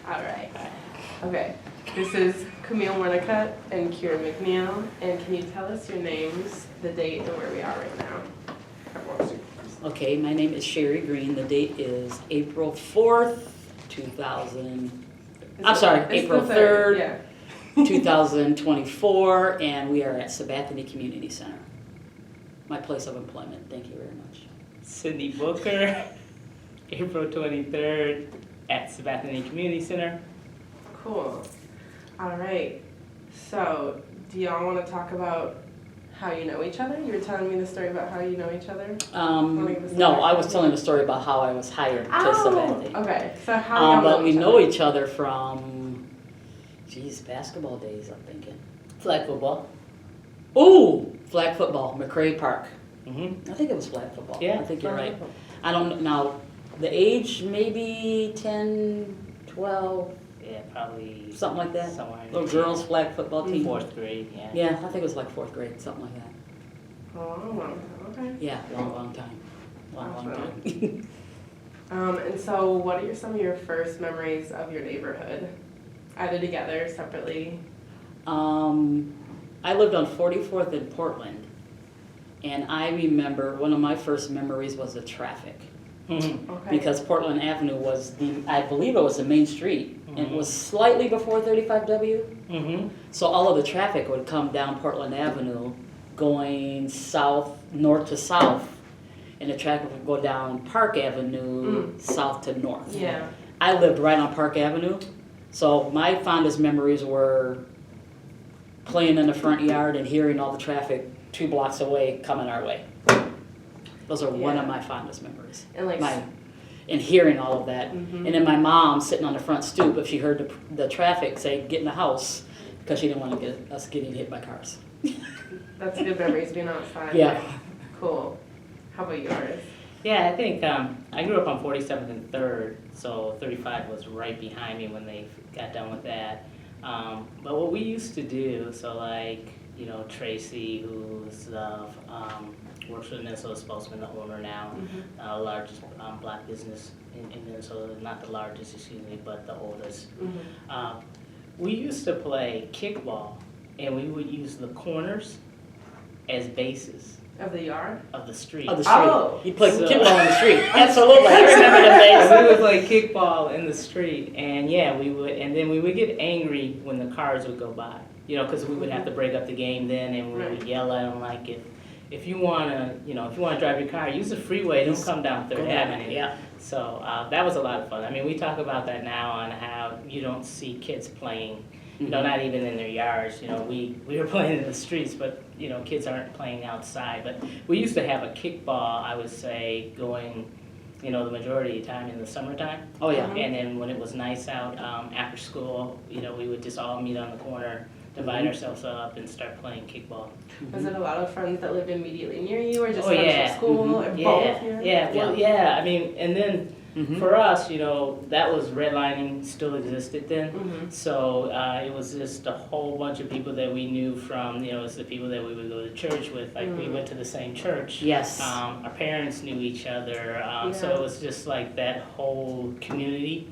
All right. Okay. This is Camille Winnicott and Kieran McNeil. And can you tell us your names, the date, and where we are right now? Okay, my name is Sherri Green. The date is April 4th, 2000. I'm sorry, April 3rd, yeah. 2024, and we are at Sabathany Community Center. My place of employment. Thank you very much. Cindy Booker, April 23rd at Sabathany Community Center. Cool. All right. So, do y'all want to talk about how you know each other? You were telling me the story about how you know each other? No, I was telling the story about how I was hired to Sabathany. Okay. So how y'all but know we each know other? each other from, basketball days, I'm thinking. Flag football. Ooh, flag football, McRae Park. Mm-hmm. I think it was flag football. Yeah, I think you're flag right. football. I don't know, now, the age, maybe 10, 12, Yeah, probably something like that. somewhere in Little there. girls flag football team. Fourth grade, yeah. Yeah, I think it was like 4th grade, something like that. Oh, okay. Yeah, long time. Long Awesome. time. And so what are some of your first memories of your neighborhood? Either together, separately? I lived on 44th in Portland, and I remember one of my first memories was the traffic. Mm-hmm. Okay. Because Portland Avenue was I believe it was the main street, and it was slightly before 35W. Mm-hmm. So all of the traffic would come down Portland Avenue, going north to south, and the traffic would go down Park Avenue, south to north. Yeah. I lived right on Park Avenue, so my fondest memories were playing in the front yard and hearing all the traffic 2 blocks away coming our way. Those are one of my fondest memories. And like, And hearing all of that. Mhm. And then my mom sitting on the front stoop, if she heard the traffic say, get in the house, because she didn't want to get us getting hit by cars. that's good memories being outside. Yeah. Cool. How about yours? Yeah, I think I grew up on 47th and 3rd, so 35 was right behind me when they got done with that. But what we used to do, so like, you know, Tracy, who's works for the Minnesota Spokesman, the owner now, largest black business in Minnesota, not the largest, excuse me, but the oldest. We used to play kickball, and we would use the corners as bases Of the yard? of the street. Of the street. Oh. You played So- kickball on the street. Absolutely. I remember the days. We would play kickball in the street, and yeah, and then we would get angry when the cars would go by, you know, because we would have to break up the game then, and we would yell at them like, if you wanna drive your car, use the freeway, don't come down Third Avenue. Yeah. So that was a lot of fun. I mean, we talk about that now on how you don't see kids playing, you know, not even in their yards. You know, we were playing in the streets, but you know, kids aren't playing outside. But we used to have a kickball, I would say, going, you know, the majority of the time in the summertime. Oh, yeah. And then when it was nice out after school, you know, we would just all meet on the corner, divide ourselves up, and start playing kickball. Was it a lot of friends that lived immediately near you, or just Oh, friends yeah. from school, or both? Yeah. I mean, and then for us, you know, that was redlining still existed then. So it was just a whole bunch of people that we knew from, you know, it's the people that we would go to church with. Like we went to the same church. Yes. Our parents knew each other. So it was just like that whole community.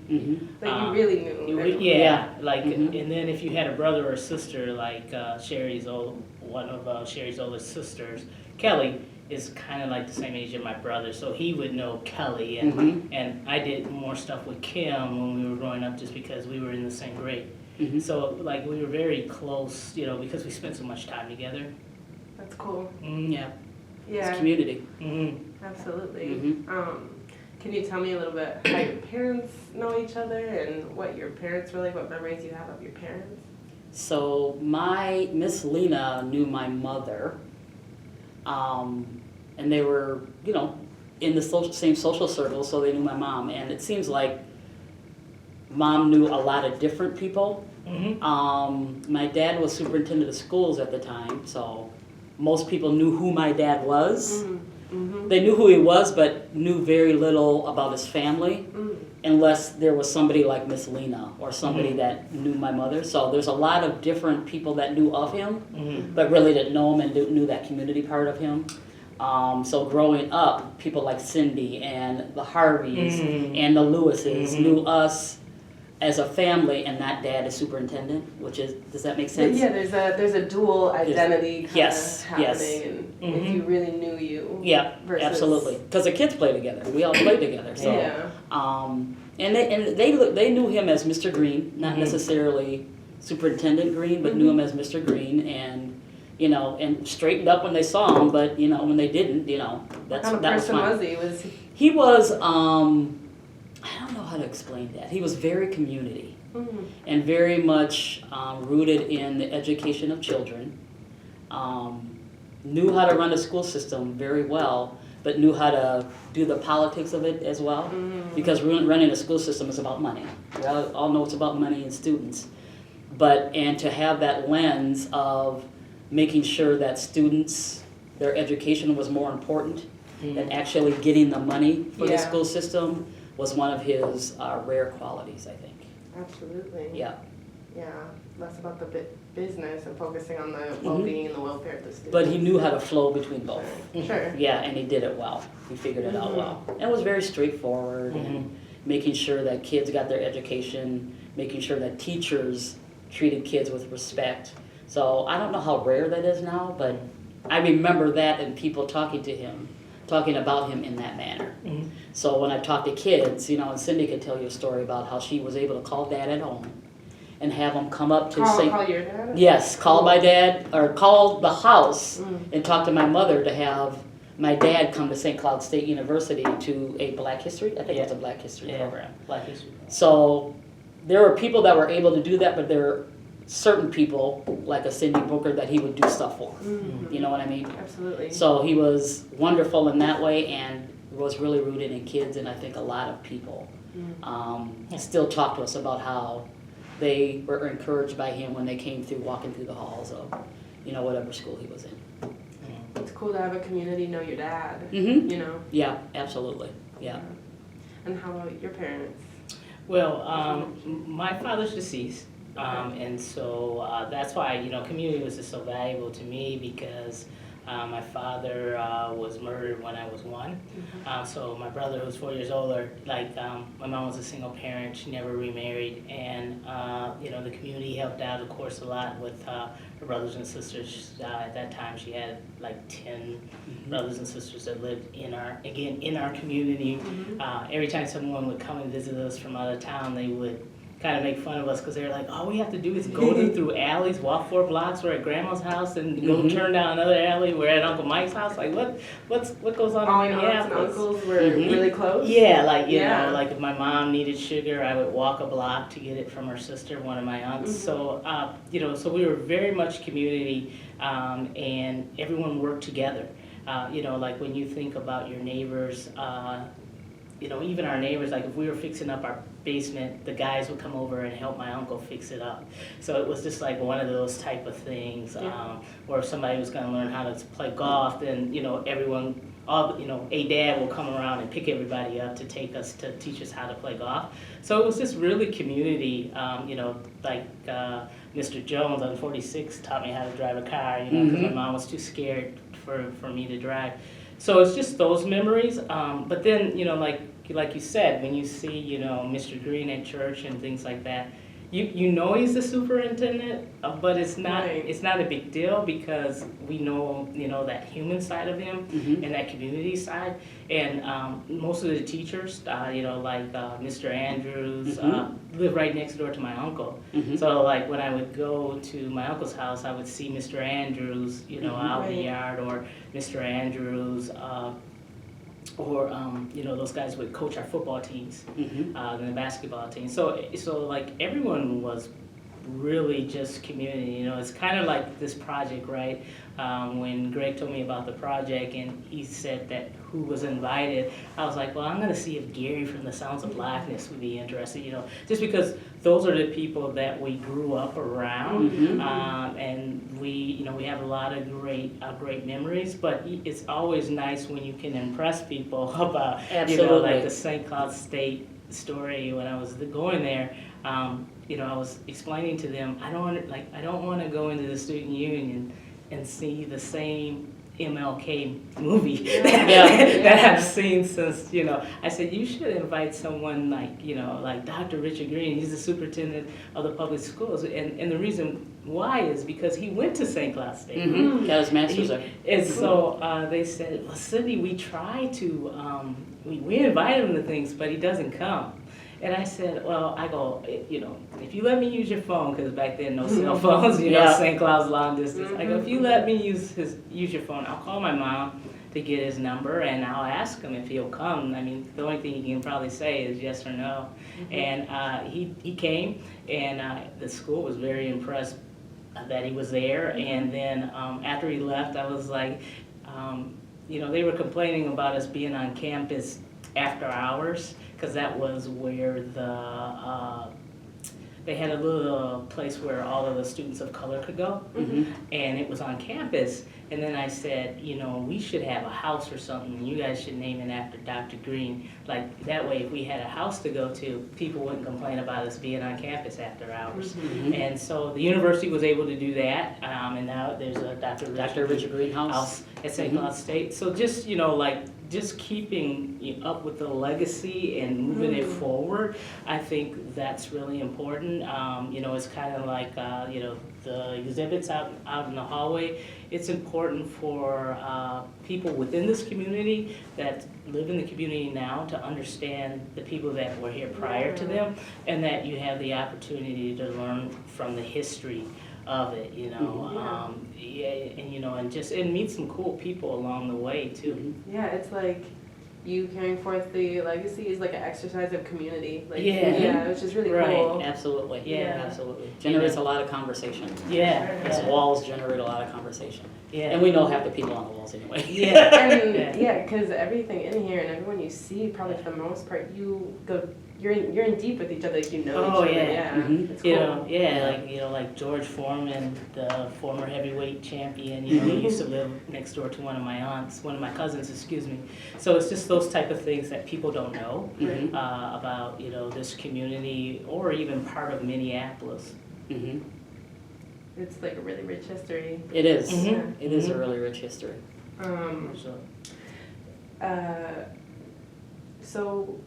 Like you really knew. everyone. Like, and then if you had a brother or sister, like one of Sherri's oldest sisters, Kelly, is kind of like the same age as my brother, so he would know Kelly, and I did more stuff with Kim when we were growing up just because we were in the same grade. So like we were very close, you know, because we spent so much time together. That's cool. Yeah. Yeah. It's community. Absolutely. Can you tell me a little bit how your parents know each other and what your parents were like, what memories you have of your parents? So my Miss Lena knew my mother, and they were, you know, in the same social circle, so they knew my mom. And it seems like Mom knew a lot of different people. My dad was superintendent of schools at the time, so most people knew who my dad was. They knew who he was, but knew very little about his family, unless there was somebody like Miss Lena or somebody that knew my mother. So there's a lot of different people that knew of him, but really didn't know him and knew that community part of him. So growing up, people like Cindy and the Harveys and the Lewises knew us as a family, and not dad as superintendent, does that make sense? Yeah, there's a dual identity kind Yes, of happening, yes. and Mhm. if you really knew you. Yeah, versus, absolutely. Because the kids play together. We all play together. So, Yeah. And they knew him as Mr. Green, not Mhm. necessarily Superintendent Green, but knew him as Mr. Green, and and straightened up when they saw him. But when they didn't, What kind of that was person fine. was he? Was he? He was I don't know how to explain that. He was very community and very much rooted in the education of children. Knew how to run a school system very well, but knew how to do the politics of it as well. Because running a school system is about money. We all know it's about money and students. And to have that lens of making sure that students, their education was more important than actually getting the money for the Yeah. school system was one of his rare qualities, I think. Absolutely. Yeah. Yeah. Less about the business and focusing on the well-being and the welfare of the students. But he knew how to flow between both. Sure. Yeah, and he did it well. He figured it out well. And it was very straightforward, and making sure that kids got their education, making sure that teachers treated kids with respect. So I don't know how rare that is now, but I remember that and people talking about him in that manner. So when I talk to kids, and Cindy could tell you a story about how she was able to call dad at home and have him come up to Call your dad? Yes, call my dad, or call the house and talk to my mother to have my dad come to St. Cloud State University to a Black History, I think it was a Black History program. Black History. So there were people that were able to do that, but there are certain people, like a Cindy Booker, that he would do stuff for. You know what I mean? Absolutely. So he was wonderful in that way, and was really rooted in kids, and I think a lot of people still talk to us about how they were encouraged by him when they came through, walking through the halls of, whatever school he was in. It's cool to have a community know your dad. Mm-hmm. Yeah, absolutely. Yeah. And how about your parents? Well, my father's deceased, and so that's why community was just so valuable to me, because my father was murdered when I was 1. So my brother, who was 4 years older, my mom was a single parent. She never remarried, and the community helped out, of course, a lot with her brothers and sisters. At that time, she had 10 brothers and sisters that lived in our community. Every time someone would come and visit us from out of town, they would kind of make fun of us, because they were like, all we have to do is go through alleys, walk 4 blocks, we're at grandma's house, and go turn down another alley, we're at Uncle Mike's house. Like, what goes on All in your aunts and Minneapolis? uncles were really close? Yeah, Yeah. like if my mom needed sugar, I would walk a block to get it from her sister, one of my aunts. So, so we were very much community, and everyone worked together. Like when you think about your neighbors, even our neighbors, like if we were fixing up our basement, the guys would come over and help my uncle fix it up. So it was just like one of those type of things, or if somebody was going to learn how to play golf, then everyone, a dad will come around and pick everybody up to teach us how to play golf. So it was just really community. Mr. Jones on 46 taught me how to drive a car, because my mom was too scared for me to drive. So it's just those memories. But then, like you said, when you see, Mr. Green at church and things like that, you know he's the superintendent, but it's not a big deal, because we know, that human side of him and that community side. And most of the teachers, Mr. Andrews, live right next door to my uncle. So like when I would go to my uncle's house, I would see Mr. Andrews, out in the yard, or Mr. Andrews, or those guys would coach our football teams, and the basketball team. So like everyone was really just community. It's kind of like this project, right? When Greg told me about the project and he said that who was invited, I was like, well, I'm gonna see if Gary from the Sounds of Blackness would be interested, just because those are the people that we grew up around, and we have a lot of great memories. But it's always nice when you can impress people about, like the St. Cloud State story. When I was going there, I was explaining to them, I don't want to go into the student union and see the same MLK movie Yeah. that I've seen since, I said, you should invite someone like Dr. Richard Green. He's the superintendent of the public schools. And the reason why is because he went to St. Cloud State. Mm-hmm. Got his master's there. And so they said, well, Cindy, we try to, we invite him to things, but he doesn't come. And I said, well, if you let me use your phone, because back then no cell phones, Yeah. St. Cloud's long distance. I go, if you let me use your phone, I'll call my mom to get his number, and I'll ask him if he'll come. I mean, the only thing he can probably say is yes or no. And he came, and the school was very impressed that he was there. And then after he left, I was like, they were complaining about us being on campus after hours, because that was where they had a little place where all of the students of color could go, and it was on campus. And then I said, we should have a house or something. You guys should name it after Dr. Green. Like, that way, if we had a house to go to, people wouldn't complain about us being on campus after hours. And so the university was able to do that, and now there's a Dr. Richard Green house at St. Cloud State. So just, just keeping up with the legacy and moving it forward, I think that's really important. It's kind of like, the exhibits out in the hallway. It's important for people within this community that live in the community now to understand the people that were here prior to them, and that you have the opportunity to learn from the history of it, and meet some cool people along the way too. Yeah, it's like you carrying forth the legacy is like an exercise of community. Like, Yeah, which is really right. cool. Absolutely. Yeah. Absolutely. Generates a lot of conversation. Yeah. These walls generate a lot of conversation. Yeah. And we know half the people on the walls anyway. Yeah. And because everything in here and everyone you see, probably for the most part, you're in deep with each other, like you know each other. Yeah. It's cool. Like George Foreman, the former heavyweight champion, he used to live next door to one of my cousins, excuse me. So it's just those type of things that people don't know about, this community or even part of Minneapolis. It's like a really rich history. It is. Yeah. It is a really rich history. So,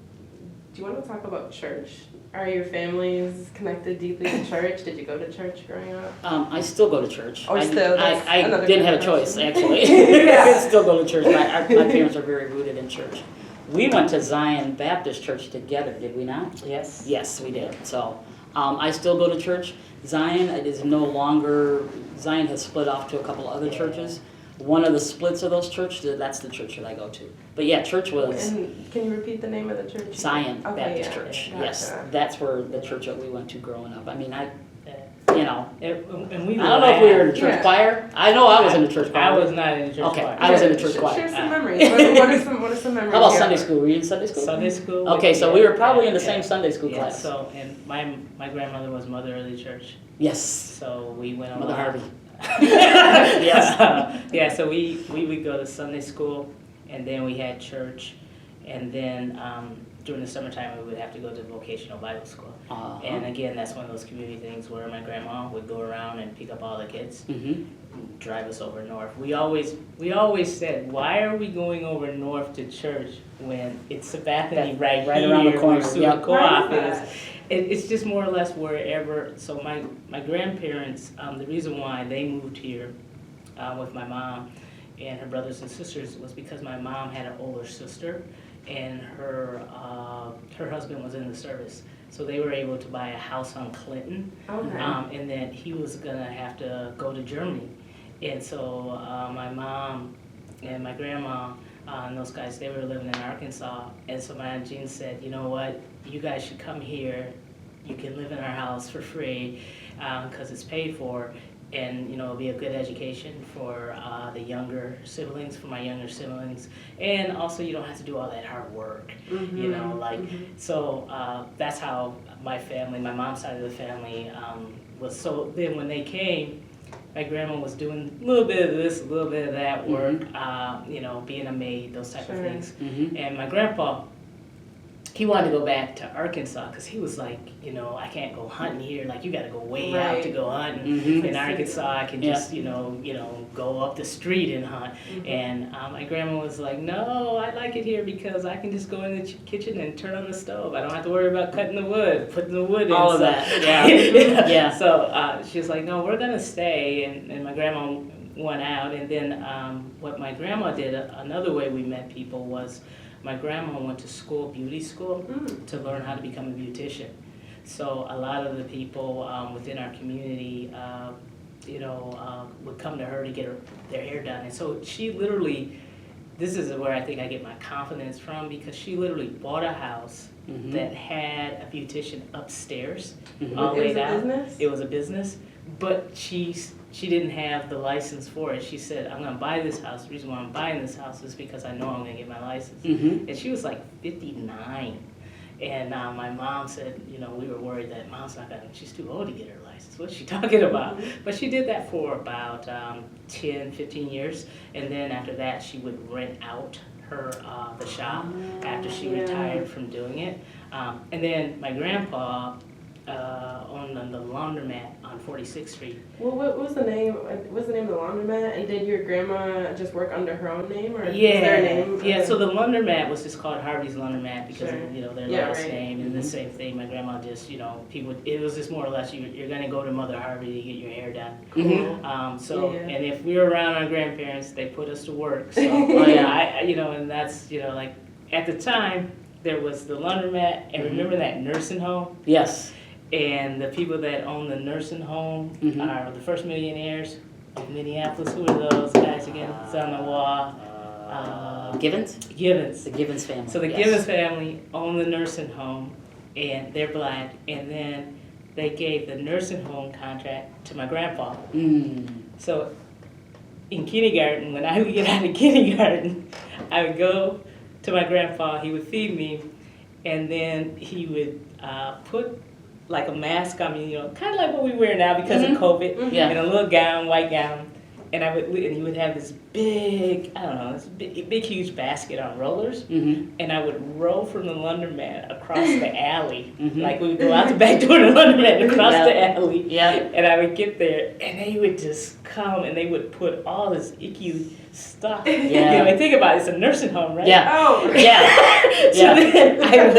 do you want to talk about church? Are your families connected deeply to church? Did you go to church growing up? I still go to church. Oh, still? That's I another didn't have a good choice, question. actually. I still go to church. My parents are very rooted in church. We went to Zion Baptist Church together, did we not? Yes. Yes, we did. So I still go to church. Zion is no longer, Zion has split off to a couple other churches. One of the splits of those churches, that's the church that I go to. But yeah, church was And can you repeat the name of the church? Zion Okay, Baptist yeah. Church. Gotcha. Yes, that's where the church that we went to growing up. I mean, And we I don't know if we were in the church Yeah. choir. I know I was in the church choir. I was not in the church Okay, choir. I was in the church choir. Share some memories. What are some memories? How about you Sunday have? school? Were you in Sunday school? Sunday school. Okay, so we were probably in the same Sunday school Yeah, class. so, and my grandmother was mother of the church, Yes, so we went on Mother a lot. Harvey. Yes. Yeah, so we would go to Sunday school, and then we had church, and then during the summertime we would have to go to vocational Bible school. And again, that's one of those community things where my grandma would go around and pick up all the kids, drive us over north. We always said, why are we going over north to church when it's Sabathany right here, around the corner? where Super Yep. Co-op is? It's just more or less wherever. So my grandparents, the reason why they moved here with my mom and her brothers and sisters was because my mom had an older sister, and her husband was in the service. So they were able to buy a house on Clinton, Okay. and then he was gonna have to go to Germany. And so my mom and my grandma and those guys, they were living in Arkansas. And so my Aunt Jean said, you know what, you guys should come here. You can live in our house for free because it's paid for. And, it'll be a good education for the younger siblings, for my younger siblings. And also you don't have to do all that hard work, So that's how my family, my mom's side of the family was. So then when they came, my grandma was doing a little bit of this, a little bit of that work, being a maid, those type of things. And my grandpa, he wanted to go back to Arkansas because he was like, you know, I can't go hunting here. Like, you got to go way out to go hunting. Mhm. In Arkansas, I can just, you know, go up the street and hunt. And my grandma was like, no, I like it here because I can just go in the kitchen and turn on the stove. I don't have to worry about cutting the wood, putting the wood in. All of that, yeah. So she was like, no, we're going to stay. And my grandma went out. And then what my grandma did, another way we met people was my grandma went to school, beauty school, to learn how to become a beautician. So a lot of the people within our community, would come to her to get their hair done. And so she literally, this is where I think I get my confidence from, because she literally bought a house that had a beautician upstairs, all laid out. It was a business, but she didn't have the license for it. She said, I'm going to buy this house. The reason why I'm buying this house is because I know I'm going to get my license. And she was like 59. And my mom said, you know, we were worried that mom's not going to, she's too old to get her license. What's she talking about? But she did that for about 10, 15 years. And then after that, she would rent out her the shop after she retired from doing it. And then my grandpa on the laundromat on 46th Street. Well, what was the name? What's the name of the laundromat? And did your grandma just work under her own name, or was there a name? Yeah. So the laundromat was just called Harvey's Laundromat because of, you know, their last name, and the same thing. My grandma just, you know, it was just more or less you're gonna go to Mother Harvey to get your hair done. And if we were around our grandparents, they put us to work. So and that's, you know, like at the time there was the laundromat, and remember that nursing home? Yes. And the people that own the nursing home are the first millionaires of Minneapolis. Who are those guys again? It's on the wall. Givens? Givens. The Givens family. So the Givens family own the nursing home, and they're black. And then they gave the nursing home contract to my grandpa. So in kindergarten, when I would get out of kindergarten, I would go to my grandpa. He would feed me, and then he would put like a mask on me, you know, kind of like what we wear now because of COVID, and a little gown, white gown, and he would have this big, I don't know, this big huge basket on rollers, and I would roll from the laundromat across the alley, like we would go out the back door of the laundromat across the alley, and I would get there, and they would just come and they would put all this icky stuff. You know, think about it, it's a nursing home, right? Oh. So then I would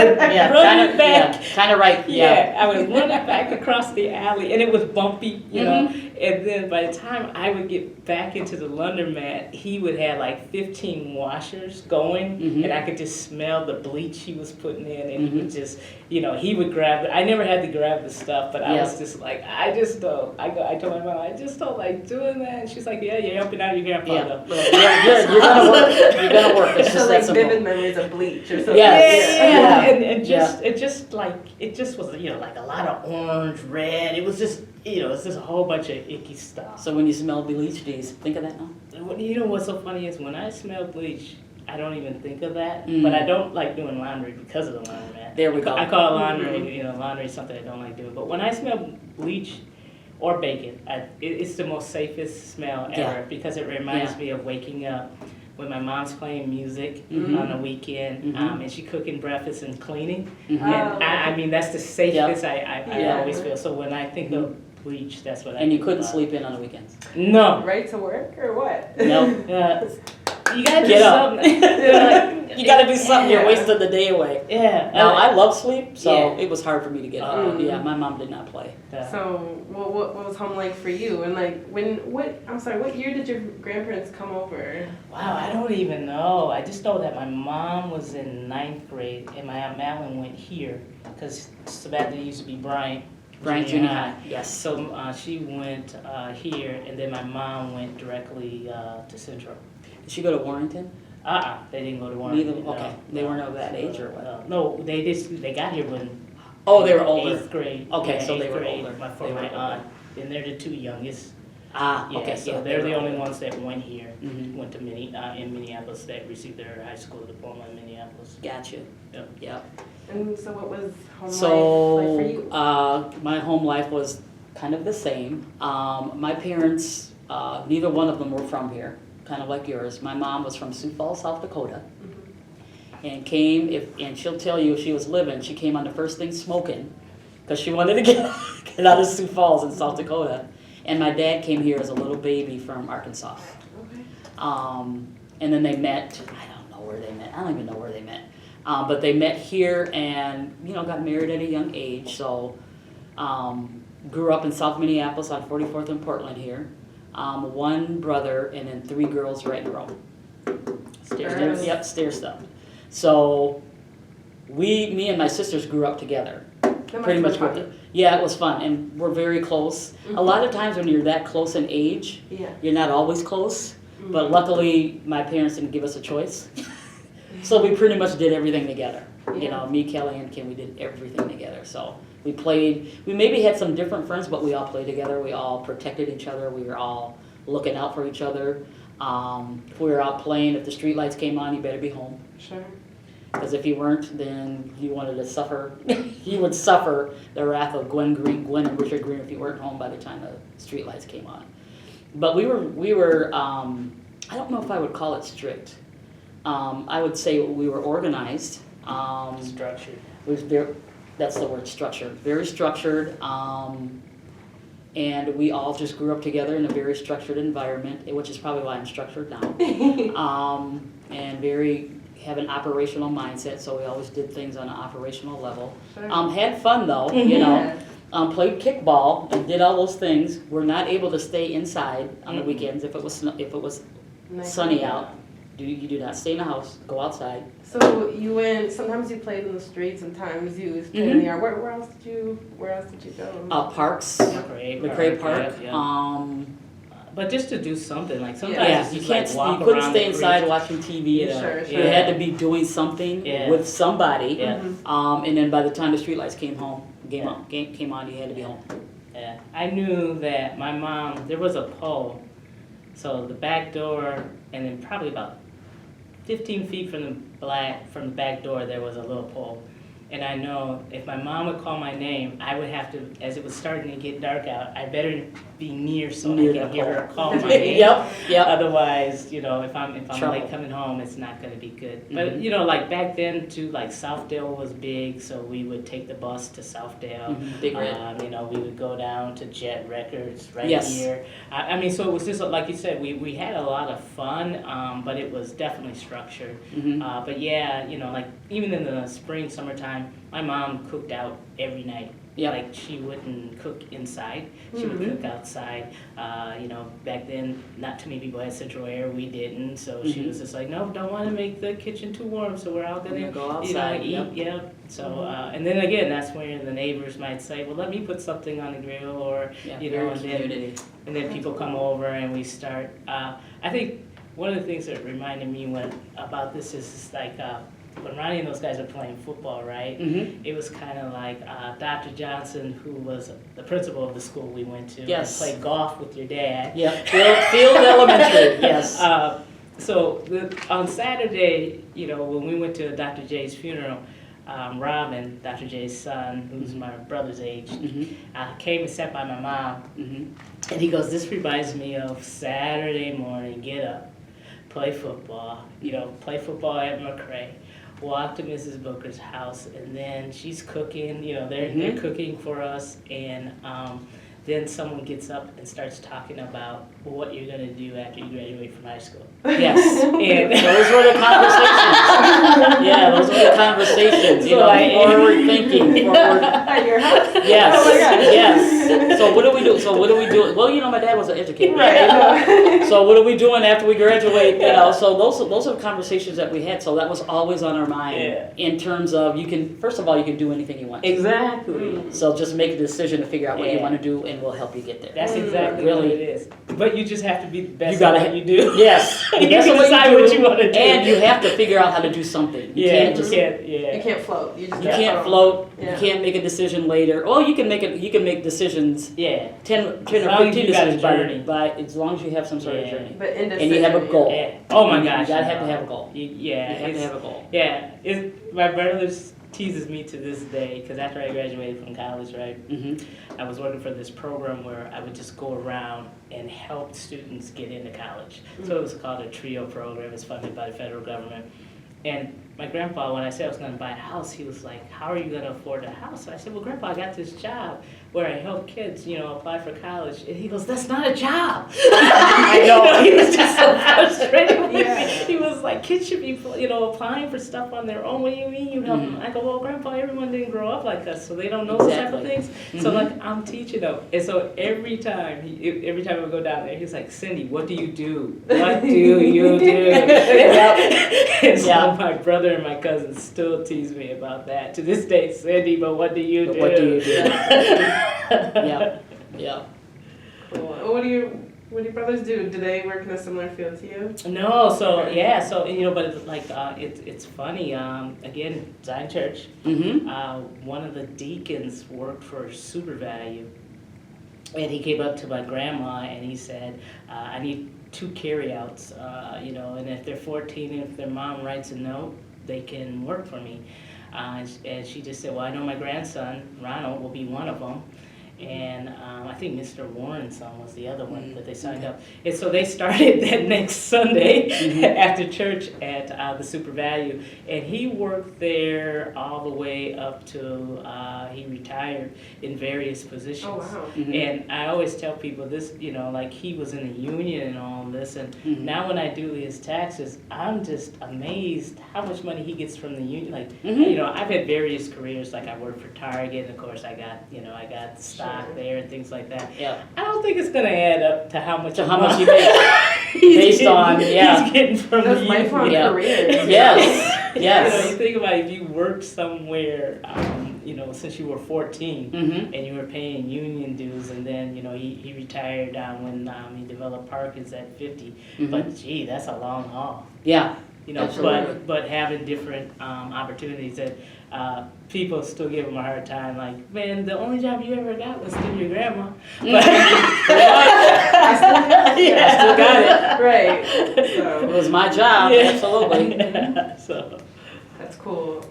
run it back. Kind of right. I would run it back across the alley, and it was bumpy, you know. And then by the time I would get back into the laundromat, he would have like 15 washers going, and I could just smell the bleach he was putting in, and he would just, you know, he would grab it. I never had to grab the stuff, but I was just like, I just don't. I told my mom, I just don't like doing that. And she's like, yeah, you're helping out your grandpa though. You're gonna work. You're gonna work. It's just like that vivid memories of bleach or something. And it just was, you know, like a lot of orange, red. It was just, you know, it's just a whole bunch of icky stuff. So when you smell bleach, do you think of that now? You know what's so funny is when I smell bleach, I don't even think of that. But I don't like doing laundry because of the laundromat. There we go. I call it laundry. You know, laundry is something I don't like doing. But when I smell bleach or bacon, it's the most safest smell ever because it reminds me of waking up when my mom's playing music on the weekend, and she cooking breakfast and cleaning. And I mean, that's the safest I always feel. So when I think of bleach, that's what I think. And you couldn't sleep in on the weekends? No. Right to work or what? No. You gotta Get do up. something. You gotta do something. You're wasting the day away. Now I love sleep, so it was hard for me to get up. My mom did not play. So, well, what was home like for you? And like, what year did your grandparents come over? Wow, I don't even know. I just know that my mom was in 9th grade and my Aunt Madeline went here because Savannah used to be Bryant Junior High. Yes. So she went here, and then my mom went directly to Central. Did she go to Warrington? They didn't go to Warrington. Neither. Okay. They weren't of that age or what? No, they got here when. Oh, they were older. 8th grade. Okay, so they eighth were grade, older. For my aunt, and they're the two youngest. Okay. So they're the only ones that went here. Went to in Minneapolis, that received their high school diploma in Minneapolis. Gotcha. Yep. And so what was home life like for you? My home life was kind of the same. My parents, neither one of them were from here, kind of like yours. My mom was from Sioux Falls, South Dakota. and came, and she'll tell you if she was living, she came on the first thing smoking, because she wanted to get out of Sioux Falls in South Dakota. And my dad came here as a little baby from Arkansas. Okay. And then they met, I don't know where they met, I don't even know where they met. But they met here and, got married at a young age. So grew up in South Minneapolis on 44th and Portland here. One brother and then 3 girls right in a row. Girls. Yep, stair-stepped. So me and my sisters grew up together. That Pretty must much. be fun. Yeah, it was fun, and we're very close. A lot of times when you're that close in age, Yeah. you're not always close. But luckily, my parents didn't give us a choice. So we pretty much did everything together. Yeah. Me, Kelly, and Kim, we did everything together. So we maybe had some different friends, but we all played together. We all protected each other. We were all looking out for each other. If we were out playing, if the street lights came on, you better be home. Sure. Because if you weren't, then you wanted to suffer. You would suffer the wrath of Gwen and Richard Green if you weren't home by the time the street lights came on. But we were I don't know if I would call it strict. I would say we were organized. Structured. That's the word, structured. Very structured. And we all just grew up together in a very structured environment, which is probably why I'm structured now. And have an operational mindset, so we always did things on an operational level. Sure. Had fun though, Yeah. Played kickball and did all those things. We're not able to stay inside on the weekends if it was Nice. sunny out. You do not stay in the house. Go outside. So sometimes you played in the streets, sometimes you played in the yard. Where else did you go? Parks, McRae McRae Park. Yeah. But just to do something, like sometimes Yeah, it's you just can't. like You walk couldn't around stay the inside creek. watching TV. Yeah. Sure. You had to be doing something with somebody. Yeah. And then by the time the streetlights came on, came on, you had to be home. Yeah. I knew that my mom, there was a pole, so the back door, and then probably about 15 feet from the back door, there was a little pole. And I know if my mom would call my name, I would have to, as it was starting to get dark out, I better be near so I can hear her call my name. Yep. Otherwise, if I'm Trouble. late coming home, it's not going to be good. But like back then too, like Southdale was big, so we would take the bus to Southdale. Big red. We would go down to Jet Records right Yes. here. So it was just like you said, we had a lot of fun, but it was definitely structured. But yeah, like even in the spring, summertime, my mom cooked out every night. Yep. Like she wouldn't cook inside, she would cook outside. Back then, not too many people had central air, we didn't. So she was just like, no, don't want to make the kitchen too warm, so we're all gonna Go outside. eat. Yep. So and then again, that's when the neighbors might say, well, let me put something on the grill, or Very community. and then people come over and we start. I think one of the things that reminded me about this is like when Ronnie and those guys are playing football, right? It was kind of like Dr. Johnson, who was the principal of the school we went to, Yes. played golf with your dad. Yep. Field Elementary. Yes. So on Saturday, when we went to Dr. J's funeral, Robin, Dr. J's son, who's my brother's age, came and sat by my mom. And he goes, this reminds me of Saturday morning, get up, play football, play football at McRae, walk to Mrs. Booker's house, and then she's cooking, they're cooking for us, and then someone gets up and starts talking about what you're going to do after you graduate from high school. Yes. And Those were the conversations. Yeah, those were the conversations. Forward thinking. At your house? Yes. Oh my gosh. Yes. So what do we do? Well, my dad was an educator. Right. So what are we doing after we graduate? So those are the conversations that we had. So that was always on our mind. Yeah. In terms of first of all, you can do anything you want. Exactly. So just make a decision to figure out what you want to do, and we'll help you get there. That's exactly Really. what it is. But you just have to be the best You gotta at what you do. Yes. You That's can what decide what you want to do. And you have to figure out how to do something. You can't just You can't float. You just You can't float. Yeah. You can't make a decision later. Well, you can make decisions. Yeah. 10 As or long 15 as you got a decisions journey. by as long as you have some sort of journey. But indecision. And you have a goal. Yeah. Oh my You gosh. gotta have to have a goal. Yeah. You have to it's- have a goal. Yeah. My brother teases me to this day, because after I graduated from college, right, I was working for this program where I would just go around and help students get into college. So it was called a TRIO program. It's funded by the federal government. And my grandpa, when I said I was going to buy a house, he was like, how are you going to afford a house? I said, well, Grandpa, I got this job where I help kids, apply for college. And he goes, that's not a job. I know. He was just so frustrated with me. He was like, kids should be, applying for stuff on their own. What do you mean you help them? I go, well, Grandpa, everyone didn't grow up like us, so they don't know those type of things. So, like, I'm teaching them. And so every time I would go down there, he's like, Cindy, what do you do? What do you do? And so my brother and my cousins still tease me about that to this day. Cindy, but what do you do? What do you do? Yeah. Cool. What do your brothers do? Do they work in a similar field to you? No, but it's like it's funny. Again, Zion Church. One of the deacons worked for Super Value, and he came up to my grandma and he said, "I need 2 carryouts. And if they're 14, and if their mom writes a note, they can work for me." And she just said, well, I know my grandson, Ronald, will be one of them. And I think Mr. Warren's son was the other one that they signed up. And so they started that next Sunday after church at the Super Value. And he worked there all the way up to he retired in various positions. Oh, wow. And I always tell people this, like he was in a union and all this. And now when I do his taxes, I'm just amazed how much money he gets from the union. Like, I've had various careers. Like I worked for Target, and of course I got stock there and things like that. Yeah. I don't think it's going to add up to how much you make based on he's getting from those the lifelong union. careers. Yes. You think about if you worked somewhere, since you were 14 and you were paying union dues, and then he retired when he developed Parkinson's at 50. But gee, that's a long haul. Yeah. But having different opportunities that people still give him a hard time. Like, man, the only job you ever got was through your grandma. But I still got it. Right. So. It was my job. Yeah. Absolutely. So that's cool.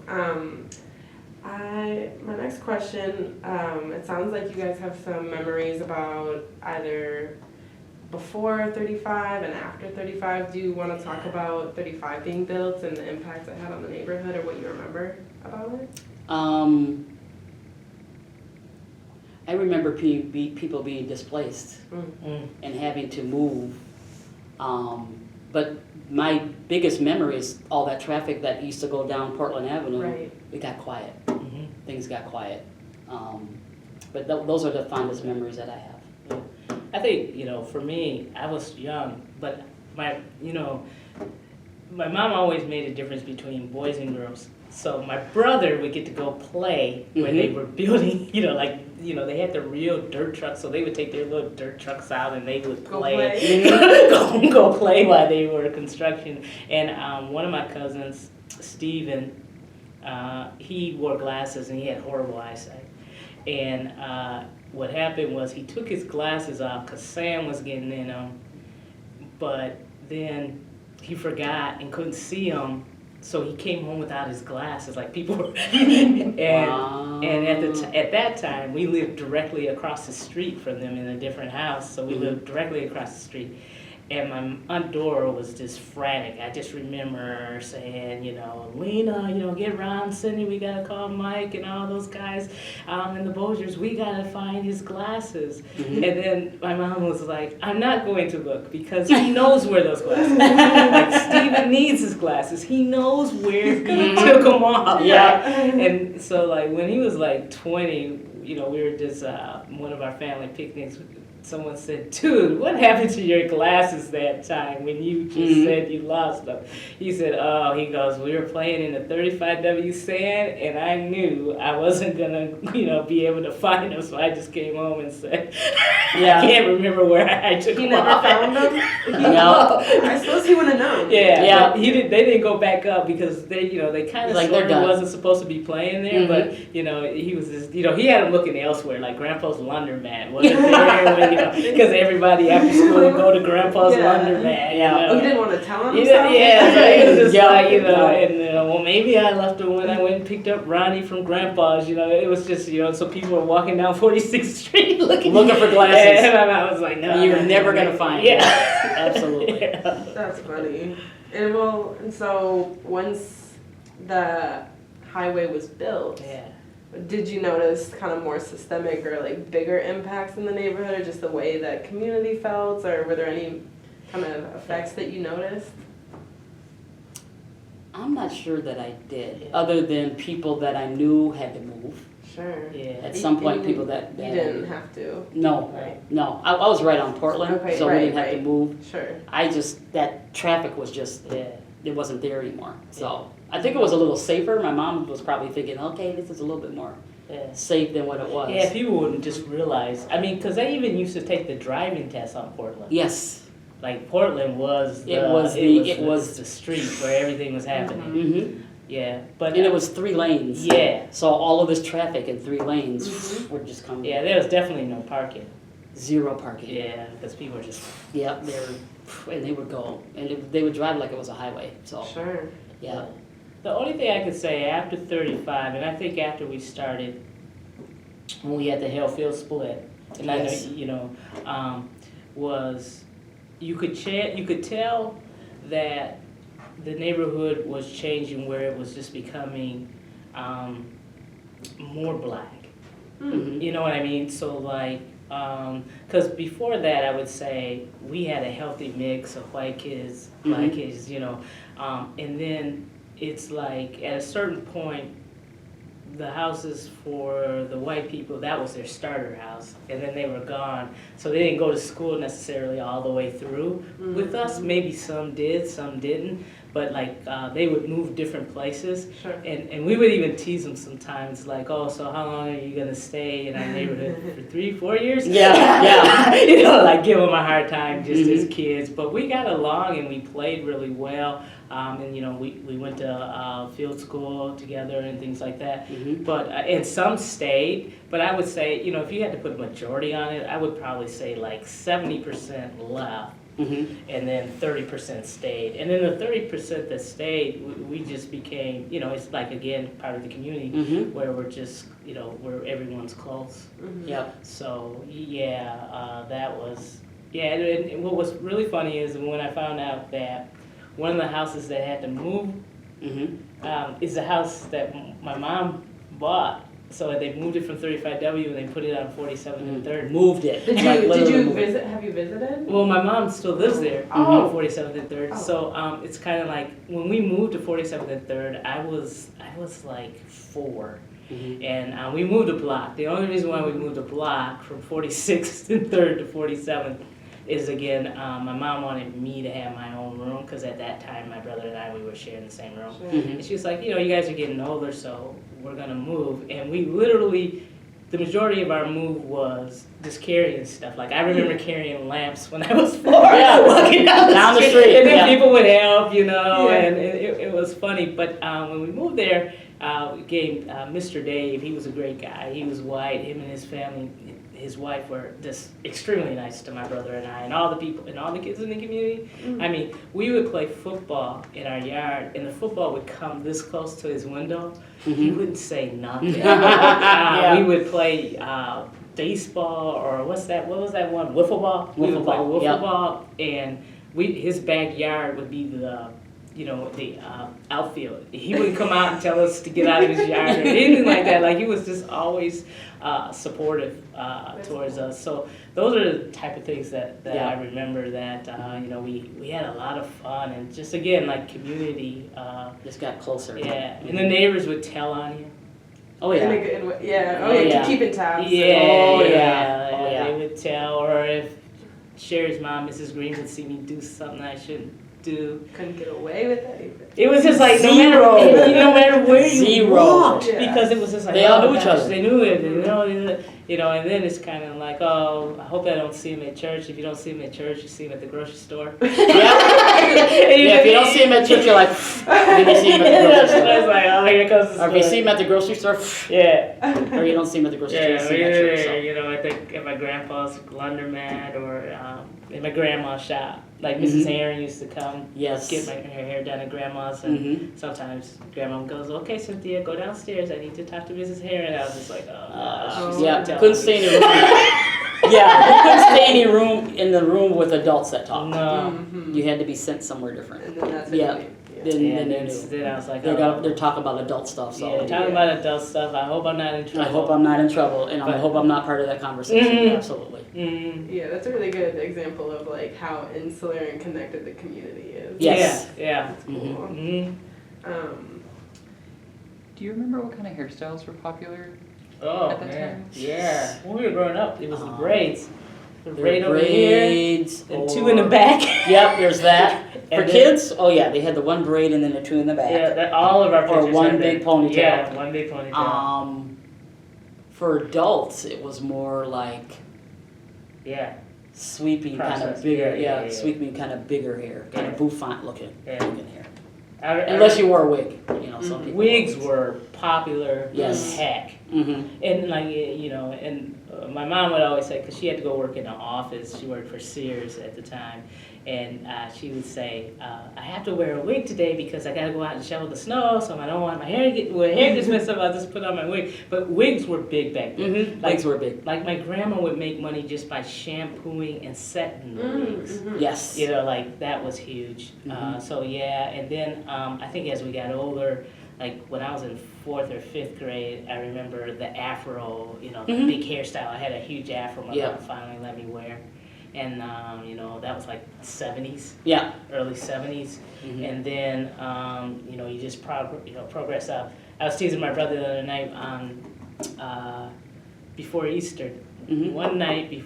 My next question. It sounds like you guys have some memories about either before 35 and after 35. Do you want to talk about 35 being built and the impact it had on the neighborhood, or what you remember about it? I remember people being displaced and having to move. But my biggest memory is all that traffic that used to go down Portland Avenue. Right. It got quiet. Things got quiet. But those are the fondest memories that I have. I think, for me, I was young, but my mom always made a difference between boys and girls. So my brother would get to go play where they were building, they had the real dirt trucks, so they would take their little dirt trucks out and they would play. Go play while they were construction. And one of my cousins, Steven, he wore glasses and he had horrible eyesight. And what happened was he took his glasses off because Sam was getting in them, but then he forgot and couldn't see them, so he came home without his glasses, like people were. and at that time, we lived directly across the street from them in a different house, so we lived directly across the street. And my Aunt Dora was just frantic. I just remember her saying, Lena, get Ron, Cindy, we gotta call Mike and all those guys and the Boziers, we gotta find his glasses. And then my mom was like, I'm not going to look because he knows where those glasses are. Like, Steven needs his glasses. He knows where he took them off. Yeah. And so, like, when he was like 20, we were just one of our family picnics. Someone said, dude, what happened to your glasses that time when you just said you lost them? He said, he goes, we were playing in the 35W sand, and I knew I wasn't going to, be able to find them, so I just came home and said, I can't remember where I took them. He never found them? No. I suppose he would have known. Yeah. They didn't go back up because they kind of sort of wasn't supposed to be playing there, but, he was just, he had them looking elsewhere, like Grandpa's laundromat wasn't there because everybody after school would go to Grandpa's laundromat. Oh, he didn't want to tell him? So he was just like, well, maybe I left her when I went and picked up Ronnie from Grandpa's, it was just, so people were walking down 46th Street looking for glasses. And I was like, no. You're never going to find it. Absolutely. That's funny. And so once the highway was built, Yeah. did you notice kind of more systemic or like bigger impacts in the neighborhood, or just the way that community felt, or were there any kind of effects that you noticed? I'm not sure that I did, Yeah. other than people that I knew had to move. Sure. Yeah. At some point, You- people that. You didn't have to. No, Right. no. I was right on Portland, Okay, so we right, didn't have to right. move. Sure. I just, that traffic was just, Yeah. it wasn't there anymore. So I think it was a little safer. My mom was probably thinking, okay, this is a little bit more Yeah. safe than what it was. Yeah, people wouldn't just realize. I mean, because they even used to take the driving test on Portland. Yes. Like Portland was the, It was the street where everything was happening. Mm-hmm. Yeah, but And it was 3 lanes. yeah, So all of this traffic in 3 lanes were just coming. yeah. There was definitely no parking. 0 parking. Yeah, because people were just Yeah, and they would go, and they would drive like it was a highway. So Sure. yeah. The only thing I could say after 35, and I think after we started, when we had the Hellfield split, and Yes. I know, you know, was you could tell that the neighborhood was changing, where it was just becoming more black. Mhm. You know what I mean? So like, because before that, I would say we had a healthy mix of white kids, black kids, you know, and then it's like at a certain point, the houses for the white people, that was their starter house, and then they were gone. So they didn't go to school necessarily all the way through with us. Maybe some did, some didn't, but like they would move different places. Sure. And we would even tease them sometimes, like, oh, so how long are you gonna stay in our neighborhood? For 3-4 years? Yeah, yeah. You know, like give them a hard time just as kids. But we got along and we played really well. And you know, we went to field school together and things like that. But and some stayed. But I would say, you know, if you had to put a majority on it, I would probably say like 70% left. And then 30% stayed. And then the 30% that stayed, we just became, you know, it's like, again, part of the community where we're just, you know, where everyone's close. Yep. So, yeah, that was, yeah, and what was really funny is when I found out that one of the houses that had to move is the house that my mom bought. So they moved it from 35W and they put it on 47th and 3rd. Moved it. Did Like, you literally moved it. visit? Have you visited? Well, my mom still lives there Oh. on 47th and 3rd. Oh. So it's kind of like when we moved to 47th and 3rd, I was like 4. And we moved a block. The only reason why we moved a block from 46th and 3rd to 47th is, again, my mom wanted me to have my own room because at that time my brother and I, we were sharing the same room. Sure. And she was like, you know, you guys are getting older, so we're going to move. And we literally, the majority of our move was just carrying stuff. Like I remember carrying lamps when I was 4, walking down the street. And then people would help, you know, and it was funny. But when we moved there, we gave Mr. Dave, he was a great guy. He was white, him and his family. His wife were just extremely nice to my brother and I, and all the people and all the kids in the community. I mean, we would play football in our yard, and the football would come this close to his window. He wouldn't say nothing. We would play baseball, or what was that one? Wiffle ball. We would play wiffle ball, and his backyard would be the outfield. He wouldn't come out and tell us to get out of his yard or anything like that. Like he was just always supportive towards us. So those are the type of things that I remember that you know, we had a lot of fun, and just again like community. Just got closer. Yeah, and the neighbors would tell on you. Oh yeah. In a good way. Yeah. Oh, yeah. To keep in tabs. They would tell, or if Sherri's mom, Mrs. Green, would see me do something I shouldn't do. Couldn't get away with anything. It was just like no matter where you walked, because it was just like They all knew each other. They knew it, you know. And then it's kind of like, oh, I hope I don't see him at church. If you don't see him at church, you see him at the grocery store. If you don't see him at church, you're like, then you see him at the grocery store. It's like, oh, here comes the story. Or if you see him at the grocery store, yeah. or you don't see him at the grocery store, you see him at church. So. You know, at my grandpa's laundromat, or in my grandma's shop. Like Mrs. Aaron used to come get her hair done at grandma's, and sometimes grandma goes, okay, Cynthia, go downstairs. I need to talk to Mrs. Aaron. And I was just like, couldn't stay in the room. You couldn't stay in the room with adults that talk. No. You had to be sent somewhere different. And then that's Yeah. Then I was like, they're talking about adult stuff. So yeah, talking about adult stuff. I hope I'm not in trouble. I hope I'm not in trouble, and I hope I'm not part of that conversation. Absolutely. Yeah, that's a really good example of like how insular and connected the community is. Yes. Yeah. That's cool. Do you remember what kind of hairstyles were popular Oh at that man. time? Yeah. When we were growing up, it was the braids. The braid over here, braids, and two in the back. Yep, there's that. For And then- kids, oh yeah, they had the one braid and then the two in the back. Yeah, all of our Or pictures one had big that. ponytail. Yeah, one big ponytail. For adults, it was more like Yeah. sweeping, kind of Process. bigger, Yeah. sweeping, kind of bigger hair, kind of bouffant looking Yeah. hair. I Unless you wore a wig, you know, some people. wigs were popular Yes. as heck. Mm-hmm. And like, my mom would always say, because she had to go work in an office, she worked for Sears at the time, and she would say, I have to wear a wig today because I got to go out and shovel the snow, so I don't want my hair to gets messed up, I'll just put on my wig. But wigs were big back then. Mm-hmm. Like, Wigs were big. Like my grandma would make money just by shampooing and setting the wigs. Yes. You know, like that was huge. Mhm. So yeah, and then I think as we got older, like when I was in 4th or 5th grade, I remember the afro, the Mhm. big hairstyle. I had a huge afro my Yeah. mom finally let me wear. And, that was like 70s, Yeah. early 70s. Mhm. And then, you just progress up. I was teasing my brother the other night before Easter. Mhm. One night,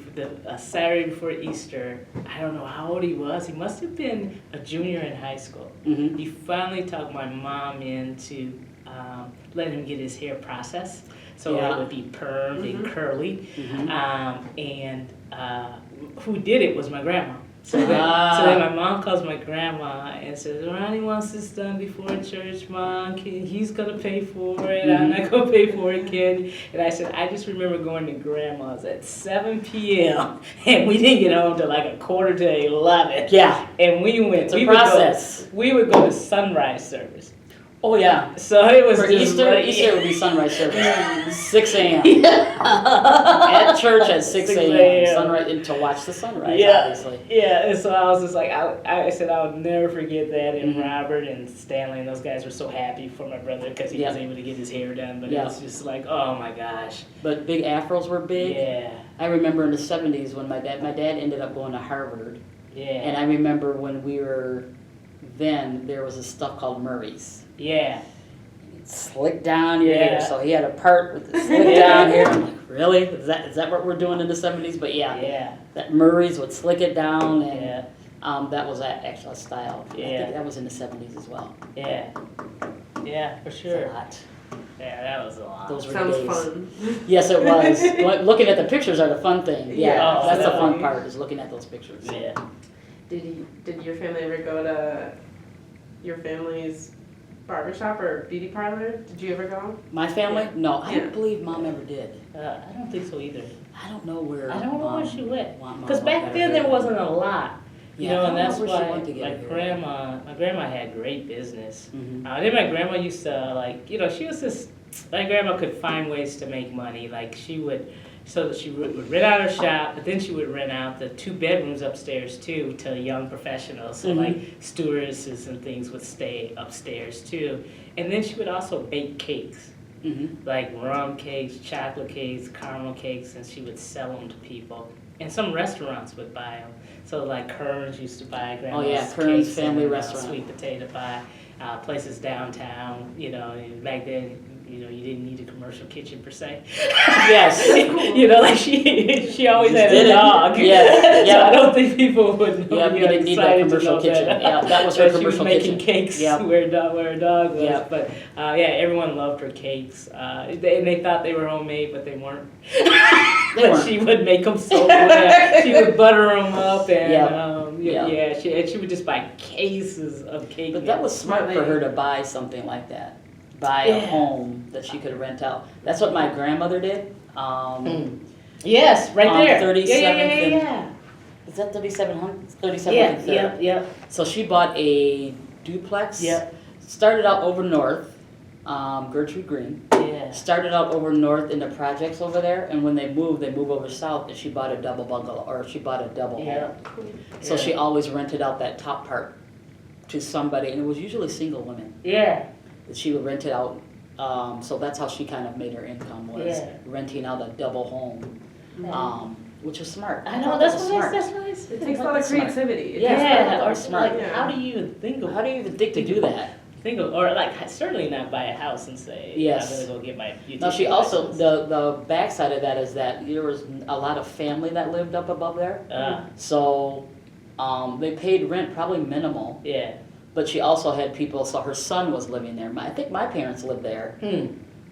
a Saturday before Easter, I don't know how old he was. He must have been a junior in high school. Mhm. He finally talked my mom into letting him get his hair processed so Yeah. it would be permed and curly. Mhm. And who did it was my grandma. So then my mom calls my grandma and says, Ronnie wants this done before church, Mom. He's going to pay for it. I'm not going to pay for it, kid. And I said, I just remember going to grandma's at 7 p.m. and we didn't get home till like 11:45. Yeah. And we went. It's a process. We would go to sunrise service. Oh yeah. So it was For just Easter, like- Easter would be sunrise service, 6 a.m. At church at 6 a.m. Sunrise, and to watch the sunrise, obviously. Yeah, and so I was just like, I said I would never forget that, and Robert and Stanley and those guys were so happy for my brother because he was able to get his hair done, but it was just like, oh my gosh. But big afros were big. Yeah. I remember in the 70s when my dad ended up going to Harvard, Yeah. and I remember when we were, there was a stuff called Murray's. Yeah. Slick down your hair, Yeah. so he had a part with the slick down hair. I'm like, really? Is that what we're doing in the 70s? But yeah. That Murray's would slick it down, and that was actually a style. I think that was in the 70s as well. Yeah. Yeah, for It's sure. a lot. Yeah, that was a lot. Those were Sounds days. fun. Yes, it was. Looking at the pictures are the fun thing. Yeah, That's the fun definitely. part, is looking at those pictures. Yeah. Did your family ever go to your family's barbershop or beauty parlor? Did you ever go? My family? Yeah. No, I Yeah. don't believe Mom ever did. I don't think so either. I don't know where. I don't know where she went. Mom Because back got then her there hair. wasn't a lot. Yeah, You know, I and don't that's know where she why went to get my her hair. grandma had great business. Mhm. Then my grandma used to she was just, my grandma could find ways to make money. Like she would rent out her shop, but then she would rent out the 2 bedrooms upstairs too to young professionals. So like stewardesses and things would stay upstairs too. And then she would also bake cakes. Mhm. Like rum cakes, chocolate cakes, caramel cakes, and she would sell them to people. And some restaurants would buy them. So like Kern's used to buy grandma's Kern's cakes family and, restaurant. sweet potato pie. Places downtown, and back then, you didn't need a commercial kitchen per se. Yes. Like she always Just had did a it. dog. Yeah, So I don't think people would know. Yeah, you didn't need that excited to commercial know kitchen. that. Yeah, that was her She was commercial making kitchen. cakes Yeah. where a dog was. Yeah. But everyone loved her cakes. And they thought they were homemade, but they weren't. They But weren't. she would make them so good. She would butter them up, and Yeah. she would just buy cases of cake. But that was smart for her to buy something like that. Buy a home that she could rent out. That's what my grandmother did. Yes, right on there. 37th Yeah. Is that 37th and 3rd? Yeah. So she bought a duplex. Yep. Started out over north, Gertrude Green. Yeah. Started out over north in the projects over there, and when they moved over south, and she bought a double bungalow, or she bought a double Yeah. home. So she always rented out that top part, to somebody, and it was usually single women. Yeah. That she would rent it out. So that's how she kind of made her income, was renting out a double home, which is smart. I know, thought that's that was nice, smart. that's nice. It takes a lot of Smart. creativity. It Yeah, or takes smart. like, Yeah. how do you even think of How do you even think to do that? or like certainly not buy a house and say, Yes. I'm gonna go get my utility Now she also, license. the backside of that is that there was a lot of family that lived up above there. So they paid rent probably minimal, Yeah. but she also had people, so her son was living there. I think my parents lived there,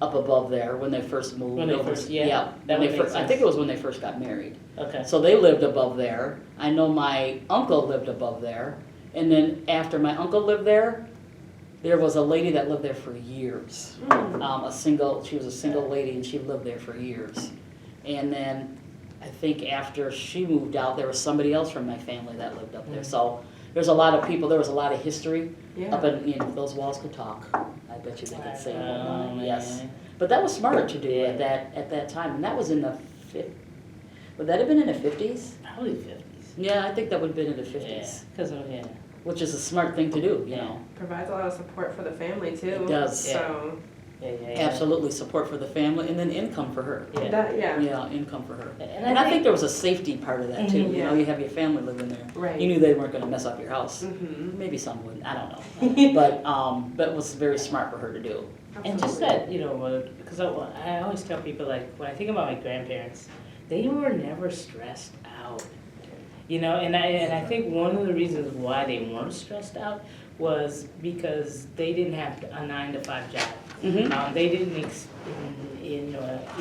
up above there when they first moved. When they It was- first- yeah, that when would they make first, I sense. think it was when they first got married. Okay. So they lived above there. I know my uncle lived above there. And then after my uncle lived there was a lady that lived there for years. She was a single lady and she lived there for years. And then I think after she moved out, there was somebody else from my family that lived up there. So there's a lot of people, there was a lot of history up in, those walls could talk. I bet you they could say more. Yes. But that was smart to do at that time. And that was in the would that have been in the 50s? Probably 50s. Yeah, I think that would have been in the Yeah. 50s. Because Which is a smart thing to do, you know. Provides a lot of support for the family too. It does. So Absolutely, support for the family, and then income for her. that Income for her. And I think there was a safety part of that too. Mhm. You know, you have your family living there. Right. You knew they weren't going to mess up your house. Maybe some wouldn't. I don't know. But it was very smart for her to do. And just that, because I always tell people, like, when I think about my grandparents, they were never stressed out. And I think one of the reasons why they weren't stressed out was because they didn't have a 9-to-5 job. They didn't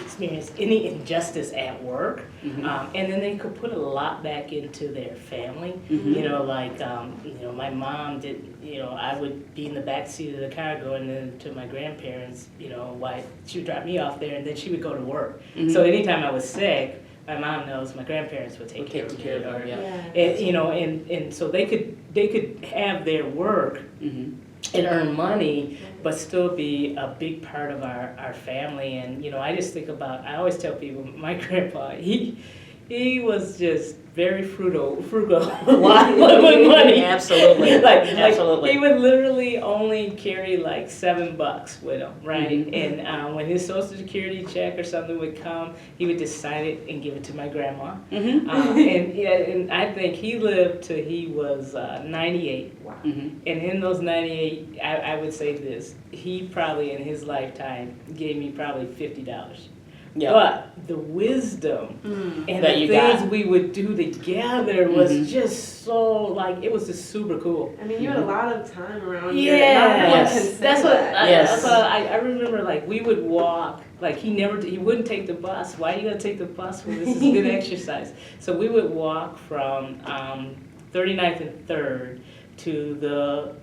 experience any injustice at work, and then they could put a lot back into their family. My mom did. I would be in the back seat of the car going into my grandparents. Why she would drop me off there, and then she would go to work. So anytime I was sick, my mom knows my grandparents would take care of me. And so they could have their work and earn money, but still be a big part of our family. And I just think about, I always tell people, my grandpa, he was just very frugal with money. Absolutely. Absolutely. He would literally only carry like $7 with him, right? And when his Social Security check or something would come, he would just sign it and give it to my grandma. And I think he lived till he was 98. Wow. And in those 98, I would say this: he probably in his lifetime gave me probably $50. Yeah. But the wisdom and that the things we would do together was just so, it was just super cool. I mean, you had a lot of time around. Yes. That's what Yes. I remember. We would walk. He wouldn't take the bus. Why are you gonna take the bus? Well, this is good exercise. So we would walk from 39th and 3rd to the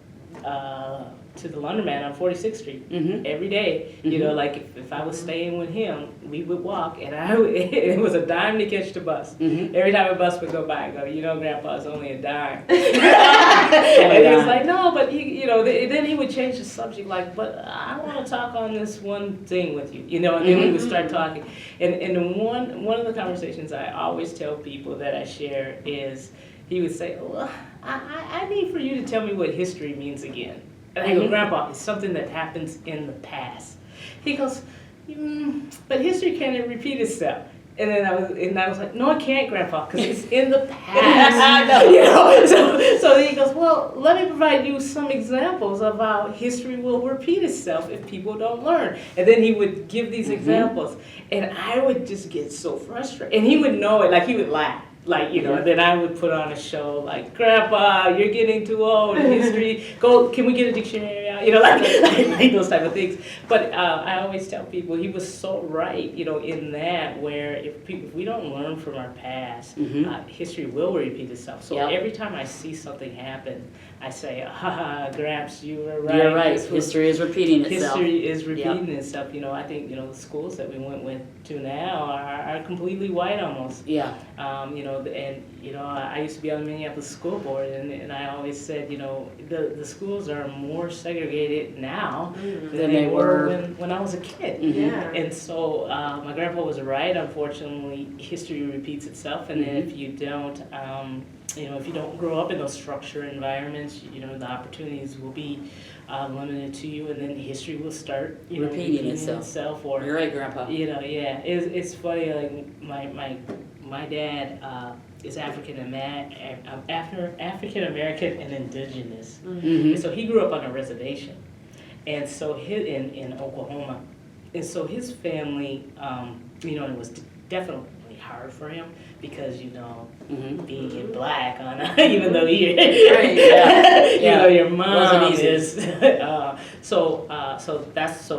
laundromat on 46th Street every day. If I was staying with him, we would walk, and it was a dime to catch the bus. Every time a bus would go by, I go, Grandpa's only a dime. And he was like, no, but then he would change the subject, but I want to talk on this one thing with you, and then we would start talking. And one of the conversations I always tell people that I share is, he would say, well, I need for you to tell me what history means again. And I go, Grandpa, it's something that happens in the past. He goes, but history can't repeat itself. And then I was like, no, it can't, Grandpa, because it's in the past. So he goes, well, let me provide you some examples of how history will repeat itself if people don't learn. And then he would give these examples, and I would just get so frustrated. And he would know it, he would laugh. And then I would put on a show like, Grandpa, you're getting too old in history. Can we get a dictionary out? Like those type of things. But I always tell people he was so right, in that, where if we don't learn from our past, history will repeat itself. So every time I see something happen, I say, Gramps, you were right. You're right. History is repeating itself. History is repeating itself. I think, the schools that we went to now are completely white almost. Yeah. I used to be on the Minneapolis school board, and I always said, the schools are more segregated now than they were when I was a kid. Yeah. And so my grandpa was right. Unfortunately, history repeats itself, and then if you don't, if you don't grow up in those structured environments, the opportunities will be limited to you, and then history will start Repeating itself. Or You're right, Grandpa. it's funny. Like my dad is African American and indigenous, and so he grew up on a reservation, and so in Oklahoma, and so his family, it was definitely hard for him because being black on even though you your mom wasn't easy. is so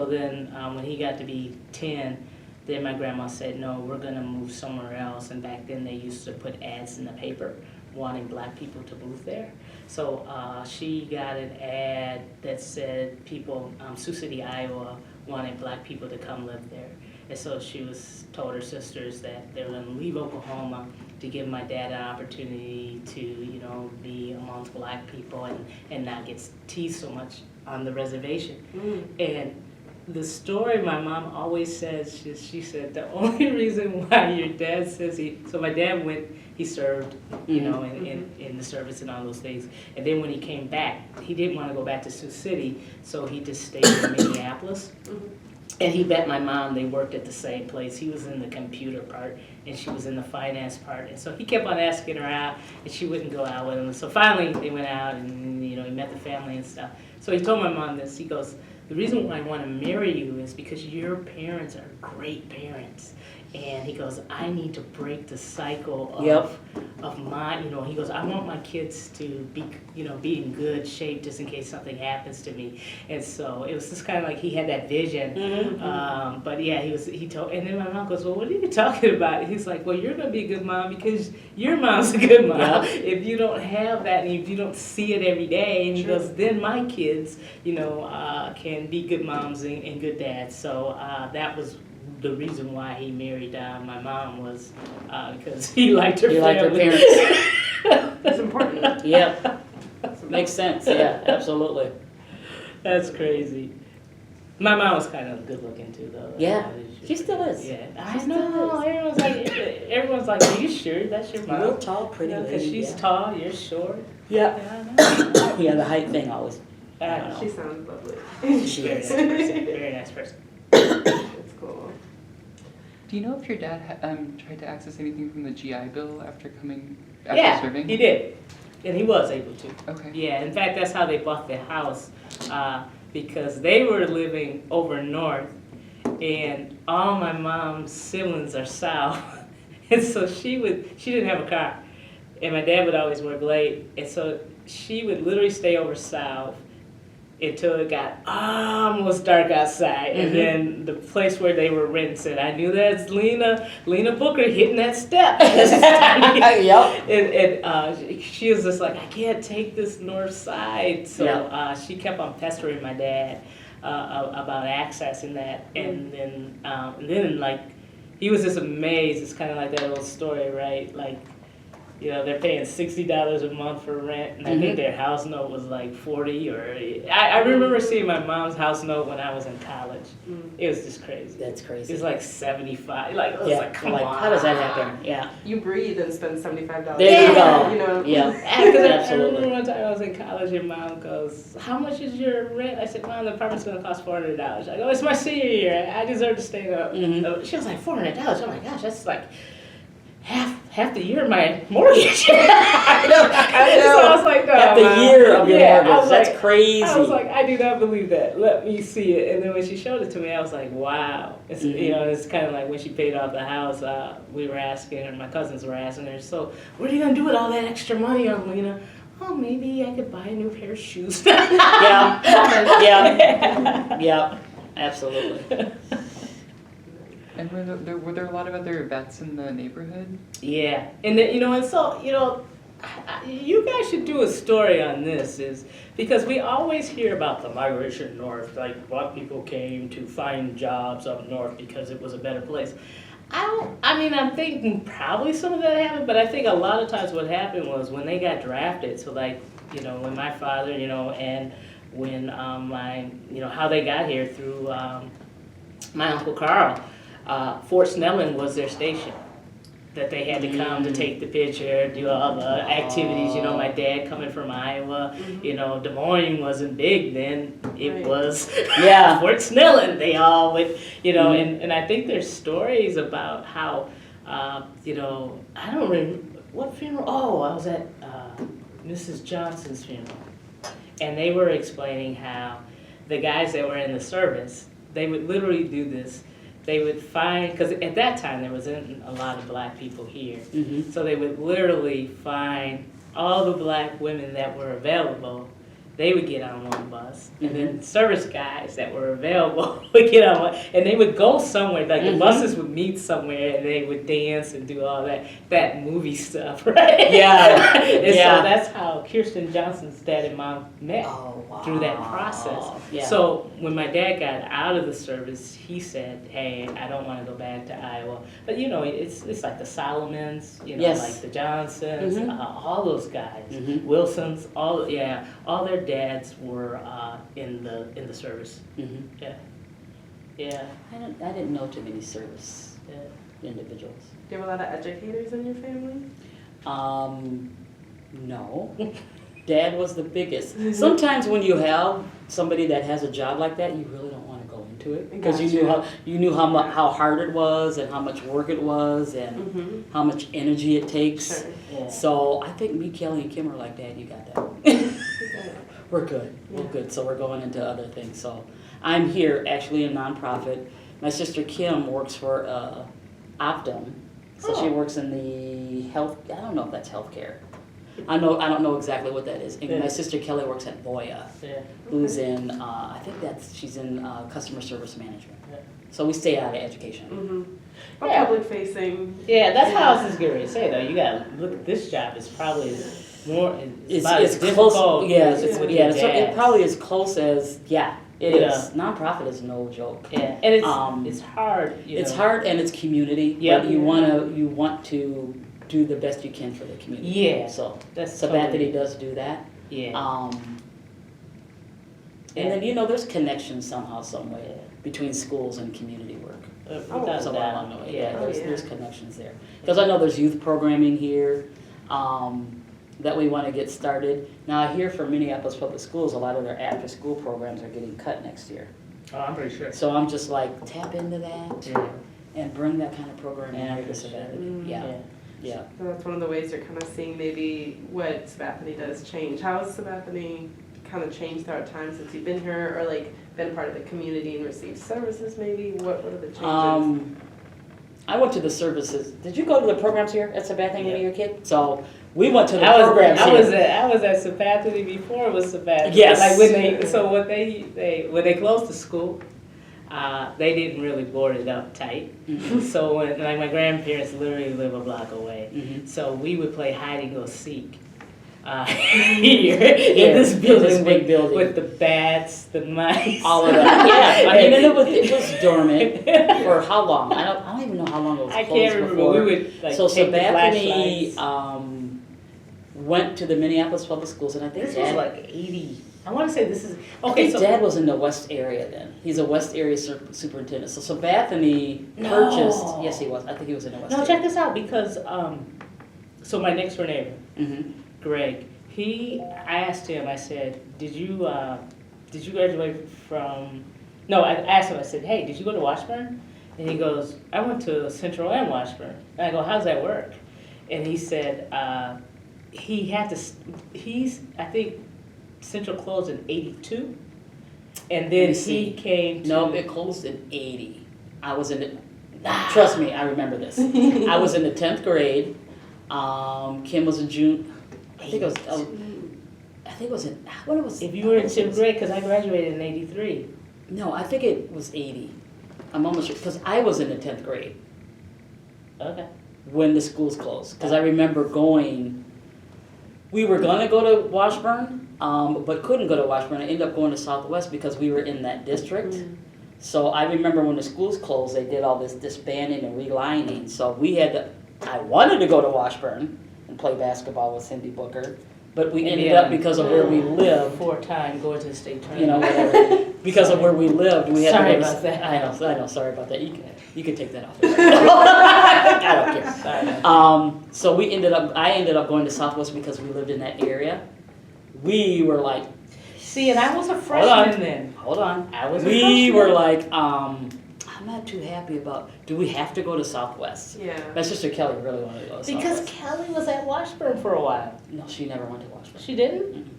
then when he got to be 10, then my grandma said, no, we're gonna move somewhere else, and back then they used to put ads in the paper wanting black people to move there. So she got an ad that said people, Sioux City, Iowa, wanted black people to come live there. And so she told her sisters that they were going to leave Oklahoma to give my dad an opportunity to, be amongst black people and not get teased so much on the reservation. And the story my mom always says, she said, the only reason why your dad says so my dad he served, in the service and all those things. And then when he came back, he didn't want to go back to Sioux City, so he just stayed in Minneapolis. And he bet my mom they worked at the same place. He was in the computer part, and she was in the finance part. And so he kept on asking her out, and she wouldn't go out with him. So finally, they went out, and he met the family and stuff. So he told my mom this. He goes, the reason why I want to marry you is because your parents are great parents. And he goes, I need to break the cycle of my, he goes, I want my kids to be, be in good shape just in case something happens to me. And so it was just kind of like he had that vision. But yeah, he told, and then my mom goes, well, what are you talking about? He's like, well, you're going to be a good mom because your mom's a good mom. If you don't have that and if you don't see it every day, and he goes, then my kids, can be good moms and good dads. So that was the reason why he married my mom was because he liked her family. Liked her parents. That's important. Yep. Makes sense. Yeah, absolutely. That's crazy. My mom was kind of good looking too, though. Yeah, she still is. Yeah, She I still know. is. Everyone's like, are you sure that's your mom? Real tall, pretty lady. Because she's tall, you're short. Yeah. I know. Yeah, the height thing always. I know. She sounds lovely. She Very is. nice person. Very nice person. That's cool. Do you know if your dad tried to access anything from the GI Bill after serving? He did. And he was able to. Okay. Yeah, in fact, that's how they bought the house, because they were living over north, and all my mom's siblings are south, and so she didn't have a car, and my dad would always work late, and so she would literally stay over south until it got almost dark outside, and then the place where they were renting said, I knew that's Lena Booker hitting that step. Yep. And she was just like, I can't take this north side. So she kept on pestering my dad about accessing that, and then like he was just amazed. It's kind of like that old story, right? Like, they're paying $60 a month for rent, and I think their house note was like $40. I remember seeing my mom's house note when I was in college. It was just crazy. That's crazy. It was like $75. Like, it was like, come on. How does that happen? Yeah. You breathe and spend $75. There you go. Yeah. Because I Absolutely. remember one time I was in college and mom goes, how much is your rent? I said, Mom, the apartment's going to cost $400. I go, it's my senior year. I deserve to stay up. She was like, $400? Oh my gosh, that's like half the year of my mortgage. I know. So I was like, no, Half the year of your mortgage. That's crazy. I was like, I do not believe that. Let me see it. And then when she showed it to me, I was like, wow. It's, it's kind of like when she paid off the house, we were asking her, my cousins were asking her, so what are you going to do with all that extra money, Lena? Oh, maybe I could buy a new pair of shoes. Yeah. Absolutely. And were there a lot of other vets in the neighborhood? Yeah, and then, and so, you guys should do a story on this, is because we always hear about the migration north, like black people came to find jobs up north because it was a better place. I'm thinking probably some of that happened, but I think a lot of times what happened was when they got drafted, so like, when my father, and when how they got here through my Uncle Carl, Fort Snelling was their station. That they had to come to take the picture, do all the activities. My dad coming from Iowa, Des Moines wasn't big then. It was Fort Snelling. They all would, and I think there's stories about how, I don't remember what funeral. Oh, I was at Mrs. Johnson's funeral, and they were explaining how the guys that were in the service, they would literally do this. They would find, because at that time there wasn't a lot of black people here, so they would literally find all the black women that were available. They would get on one bus, and then service guys that were available would get on one, and they would go somewhere. Like the buses would meet somewhere, and they would dance and do all that movie stuff, right? Yeah, and so that's how Kirsten Johnson's dad and mom met through that process. Yeah. So when my dad got out of the service, he said, "Hey, I don't want to go back to Iowa." But it's like the Solomons, like the Johnsons, all those guys, Wilsons, all their dads were in the service. Yeah. I didn't know too many service individuals. Do you have a lot of educators in your family? No. Dad was the biggest. Sometimes when you have somebody that has a job like that, you really don't want to go into it because you knew how hard it was and how much work it was and how much energy it takes. Sure. Yeah. So I think me, Kelly, and Kim are like, Dad, you got that. We're good. We're good. So we're going into other things. So I'm here actually in nonprofit. My sister Kim works for Optum. So she works in the health. I don't know if that's healthcare. I don't know exactly what that is. And my sister Kelly works at Voya, who's in she's in customer service management. So we stay out of education. Public facing. Yeah, that's how I was going to say though. You got to look at this job. It's probably more. It's close. Yeah, so it probably as close as it is. Nonprofit is no joke. Yeah, and it's hard. It's hard and it's community. Yeah, you want to do the best you can for the community. Yeah, so that's Bethany does do that. Yeah. And then there's connections somehow, some way between schools and community work. Somewhere along the way. There's connections there. Because I know there's youth programming here that we want to get started. Now I hear from Minneapolis Public Schools, a lot of their after-school programs are getting cut next year. Oh, I'm pretty sure. So I'm just like, tap into that and bring that kind of program in here to Savannah. Yeah. So that's one of the ways you're kind of seeing maybe what Sabathany does change. How has Sabathany kind of changed throughout time since you've been here, or like been part of the community and received services maybe? What are the changes? I went to the services. Did you go to the programs here at Sabathany when you were a kid? So we went to the programs here. I was at Sabathany before it was Sabathany. Yes. Like when they closed the school, they didn't really board it up tight. So when my grandparents literally live a block away, so we would play hide and go seek here in this building, big building with the bats, the mice, all of that. Yeah, I mean, and it was dormant for how long? I don't even know how long it was closed. I can't remember. Before. We would so take Sabathany went to the Minneapolis Public Schools, and I think this was like 80. I want to say this is okay. So Dad was in the West area then. He's a West area superintendent. So Sabathany purchased. Yes, he was. I think he was in the West. No, check this out because so my next door neighbor, Greg. I asked him. I said, did you graduate from? No, I asked him. I said, hey, did you go to Washburn? And he goes, I went to Central and Washburn. And I go, how's that work? And he said, he had to. I think Central closed in 82, and then he came to... No, it closed in 80. I was in it. Trust me, I remember this. I was in the 10th grade. Kim was in June. I think it was in... What it was? If you were in 10th grade, because I graduated in 83. No, I think it was 80. I'm almost sure, because I was in the 10th grade. Okay. When the schools closed. Because I remember going... We were going to go to Washburn, but couldn't go to Washburn. I ended up going to Southwest because we were in that district. So I remember when the schools closed, they did all this disbanding and relining. So I wanted to go to Washburn and play basketball with Cindy Booker, but we ended up, because of where we live, 4-time going to the state tournament. you know, whatever. Because of where we lived, we had Sorry to go to. about that. I know, sorry about that. You can take that off. I don't care. Sorry. So I ended up going to Southwest because we lived in that area. We were like, See, and I was a freshman then. hold on. I was a We freshman. were like, I'm not too happy about, do we have to go to Southwest? Yeah. My sister Kelly really wanted to go to Because Southwest. Kelly was at Washburn for a while. No, she never went to Washburn. She didn't? Mm-mm.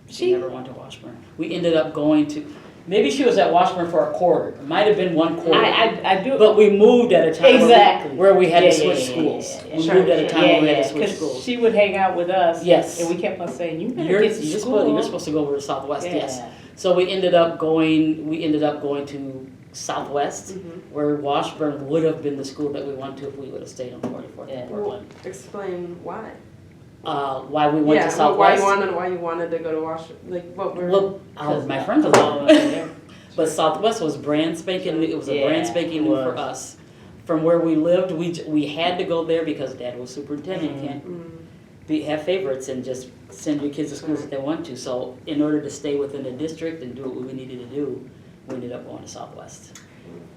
She never went to Washburn. We ended up going to, maybe she was at Washburn for a quarter. It might have been one quarter. I do. But we moved at a time Exactly. where we had to Yeah, switch yeah, schools. yeah. We Sure, moved at a sure. time where we had to switch because schools. she would hang out with us. Yes. And we kept on saying, you better You're, get to you're school. supposed to go over to Southwest, Yeah. yes. So we ended up going to Southwest, where Washburn would have been the school that we went to if we would have stayed on 44th Yeah. and Portland. Explain why. Why we went to Southwest? Why you wanted to go to Washington? Like what were? Well, my friends Because all of us were there. But Southwest was brand spanking. It was a Yeah, brand spanking it new for was. us. From where we lived, we had to go there because Dad was superintendent. You can't have favorites and just send your kids to schools that they want to. So in order to stay within the district and do what we needed to do, we ended up going to Southwest.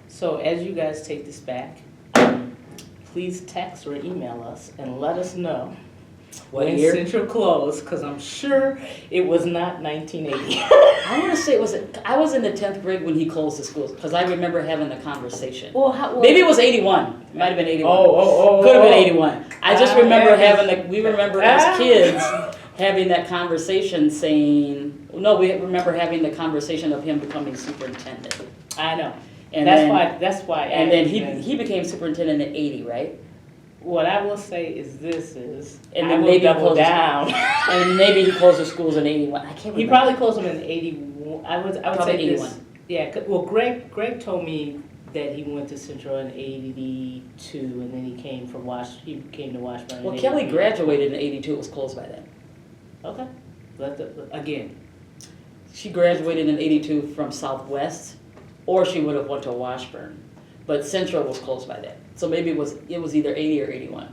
So as you guys take this back, please text or email us and let us know What when year? Central closed, because I'm sure it was not 1980. I want to say I was in the 10th grade when he closed the schools because I remember having the conversation. Well, Maybe it was 81. It might have been 81. Oh. Could have been 81. I just remember yeah, we remember as kids having that conversation saying, no, we remember having the conversation of him becoming superintendent. I know. And That's why. And then he became superintendent in 80, right? What I will say is And I then will maybe he double closed- down. And maybe he closed the schools in 81. I can't remember. He probably closed them in 81. I would Probably say 81. this. Yeah. Well, Greg told me that he went to Central in 82, and then he came to Washburn. Well, in Kelly 83. graduated in 82. It was closed by then. Okay. Again. She graduated in 82 from Southwest, or she would have went to Washburn. But Central was closed by then. So maybe it was either 80 or 81.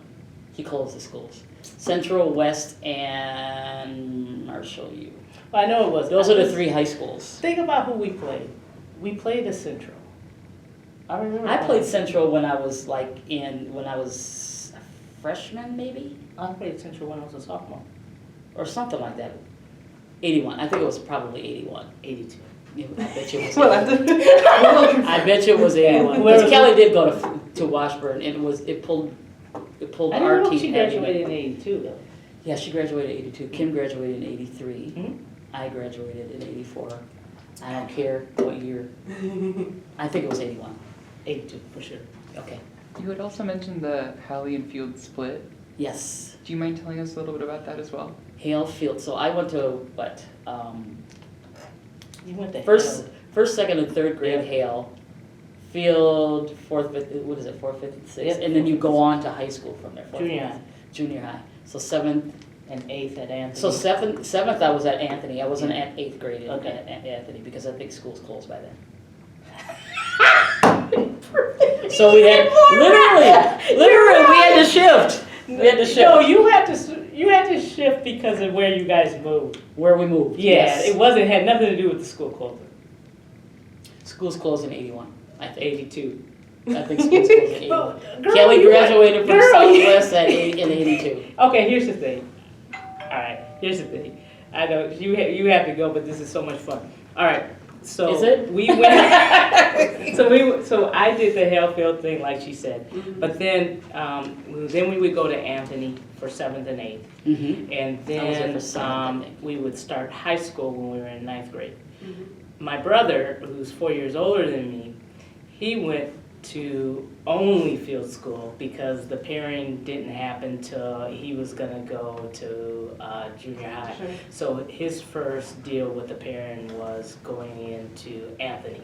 He closed the schools. Central, West, and Marshall U. Well, I know it was. Those are the three high schools. Think about who we played. We played at Central. I remember. I played Central when I was a freshman, maybe, I played Central when I was a sophomore. or something like that. 81. I think it was probably 81. 82. Yeah, I bet you it was. Well, 81. I bet you it was 81. Where Because was Kelly did go to Washburn, and it pulled I our didn't know team. she graduated in 82 though. Yeah, she graduated in 82. Kim graduated in 83. Mhm. I graduated in 84. I don't care what year. I think it was 81. 82 for sure. Okay. You had also mentioned the Halley and Field split. Yes. Do you mind telling us a little bit about that as well? Hale Field. So I went to You went to first, Hale. second, and third grade Yeah. Hale. Field, fourth, fifth, what is it, fourth, fifth, and sixth? Yep. And then you go on to high school from there. Fourth, Junior fifth, high. Junior high. So seventh. And 8th at Anthony. So seventh I was at Anthony. I wasn't at 8th grade Okay. at Anthony because I think school's closed by then. So we had literally we had to shift. We had to shift. No, you had to shift because of where you guys moved. Where we moved. Yeah, Yes. it had nothing to do with the school closing. School's closed in 81. I think. 82. I think school's closed in 81. Girl, Kelly you graduated from girl, you- Southwest in 82. Okay, here's the thing. All right, here's the thing. I know you have to go, but this is so much fun. All right, so Is it? we went. so I did the Halefield thing, like she said, but then we would go to Anthony for 7th and 8th, Mm-hmm. and I was there then for 7th, I think. we would start high school when we were in 9th grade. My brother, who's 4 years older than me, he went to only field school because the pairing didn't happen till he was gonna go to junior high. Sure. So his first deal with the pairing was going into Anthony.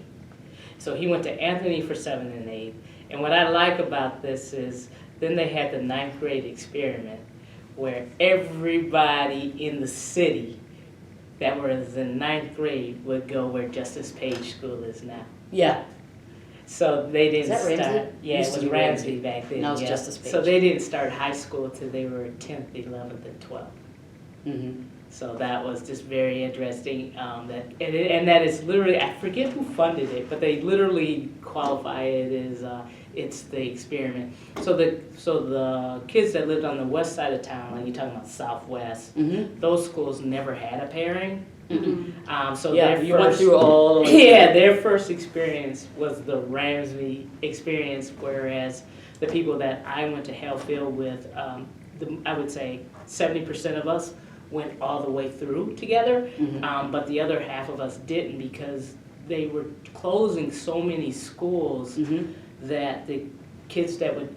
So he went to Anthony for 7th and 8th. And what I like about this is then they had the 9th grade experiment where everybody in the city that was in 9th grade would go where Justice Page School is now. Yeah. So they didn't that Ramsey? start. Yeah, Used it to was be Ramsey. Ramsey back then. Now it's yeah. Justice Page. So they didn't start high school till they were 10th, 11th, and 12th. Mm-hmm. So that was just very interesting. And that is literally, I forget who funded it, but they literally qualify it as it's the experiment. So the kids that lived on the west side of town, like you're talking about Southwest, Mm-hmm. those schools never had a pairing. Mm-hmm. So Yeah, their you went first, through all the way yeah, their first experience was the Ramsey experience, whereas the people that I went to Hellfield with, I would say 70% of us went all the way through together, Mhm. but the other half of us didn't because they were closing so many schools Mhm. that the kids that would,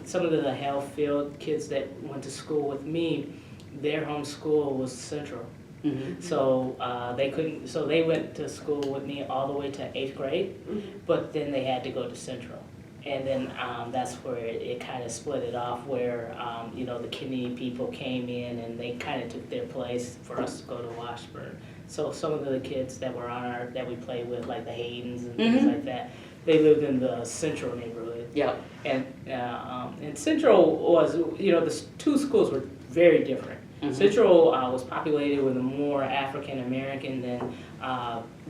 some of the Hellfield kids that went to school with me, their home school was Central. Mhm. So they couldn't. So they went to school with me all the way to 8th grade, but then they had to go to Central, and then that's where it kind of split it off. Where the Kidney people came in and they kind of took their place for us to go to Washburn. So some of the kids that were on that we played with, like the Haydens and things like that, they lived in the Central neighborhood. Yeah. And Central was, the two schools were very different. Mhm. Central was populated with more African American than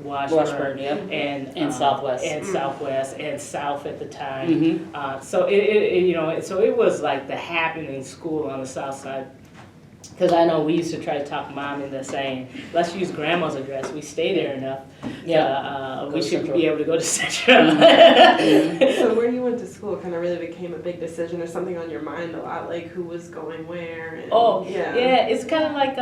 Washburn, yeah. and Southwest. and Southwest and South at the time. Mhm. So it was like the happening school on the South Side. Because I know we used to try to talk Mom into saying, let's use Grandma's address. We stay there enough. Yeah. We to should Central. be able to go to Central. So where you went to school kind of really became a big decision or something on your mind a lot, like who was going where. And, Yeah, it's kind of like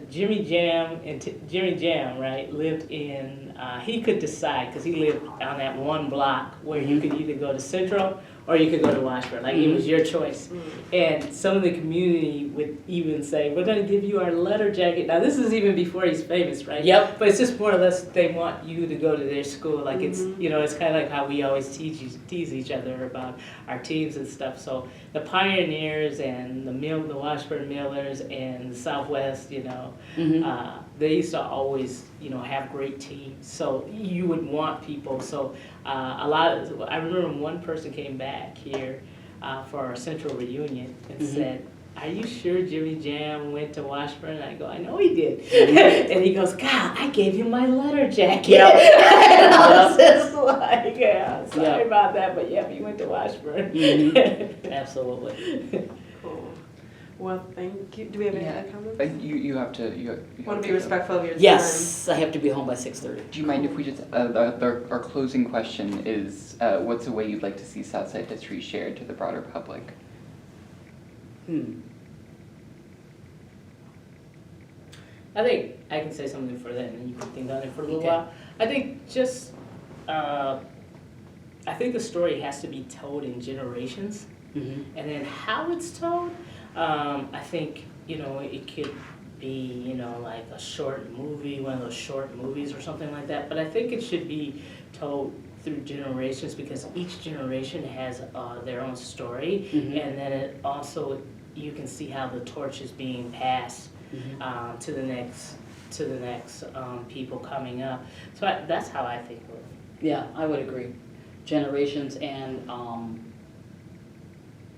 Jimmy Jam and Jimmy Jam, right? Lived in he could decide because he lived on that one block where you could either go to Central or you could go to Washburn. Like it was your choice. And some of the community would even say, "We're going to give you our letter jacket." Now this is even before he's famous, right? Yep. But it's just more or less they want you to go to their school. Like it's it's kind of like how we always tease each other about our teams and stuff. So the Pioneers and the Washburn Millers and the Southwest, Mhm. they used to always have great teams. So you would want people. So I remember one person came back here for our Central reunion and said, "Are you sure Jimmy Jam went to Washburn?" And I go, "I know he did." And he goes, "God, I gave him my letter jacket." Yep. And I was just like, "Yeah, sorry about that, but yep, he went to Washburn." Absolutely. Cool. Well, thank you. Do we have any other comments? You have to. Want to be respectful of your time. Yes, I have to be home by 6:30. Do you mind if we just, our closing question is, what's a way you'd like to see Southside history shared to the broader public? I think I can say something for that, and then you can think on it for a little Okay. while. I think just, I think the story has to be told in generations, Mhm. and then how it's told, I think, it could be, like a short movie, one of those short movies or something like that, but I think it should be told through generations because each generation has their own story, Mhm. and then it also, you can see how the torch is being passed Mhm. to the next people coming up. So that's how I think of it. Yeah, I would agree. Generations and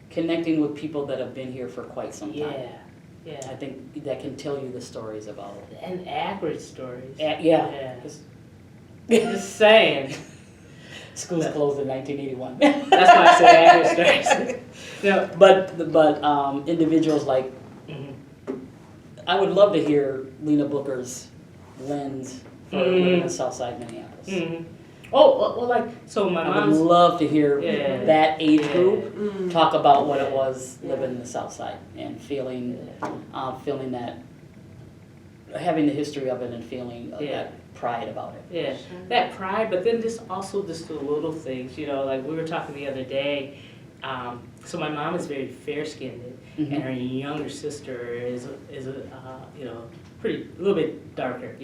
connecting with people that have been here for quite some time. I Yeah. think that can tell you the stories about it. And accurate stories. Yeah. 'Cause Just saying. schools closed in 1981. That's why I say accurate stories. No. But individuals like, Mhm. I would love to hear Lena Booker's lens for living in Southside Minneapolis. Mhm. Oh, well, so my I would mom's. love to hear Yeah. that age Yeah. group talk about what it was living in the South Side and feeling that, having the history of it and feeling that pride about it. Yeah, that pride, but then just also just the little things, like we were talking the other day, So my mom is very fair-skinned, and her younger sister is a little bit darker,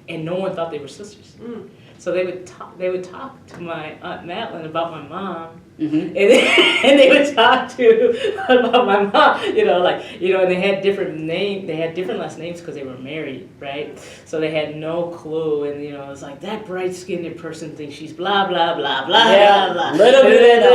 and no one thought they were sisters. So they would talk to my Aunt Madeline about my mom, and they would talk about my mom, and they had different last names because they were married, right? So they had no clue, and it was like that bright-skinned person thinks she's blah blah blah blah blah blah. Little do they know.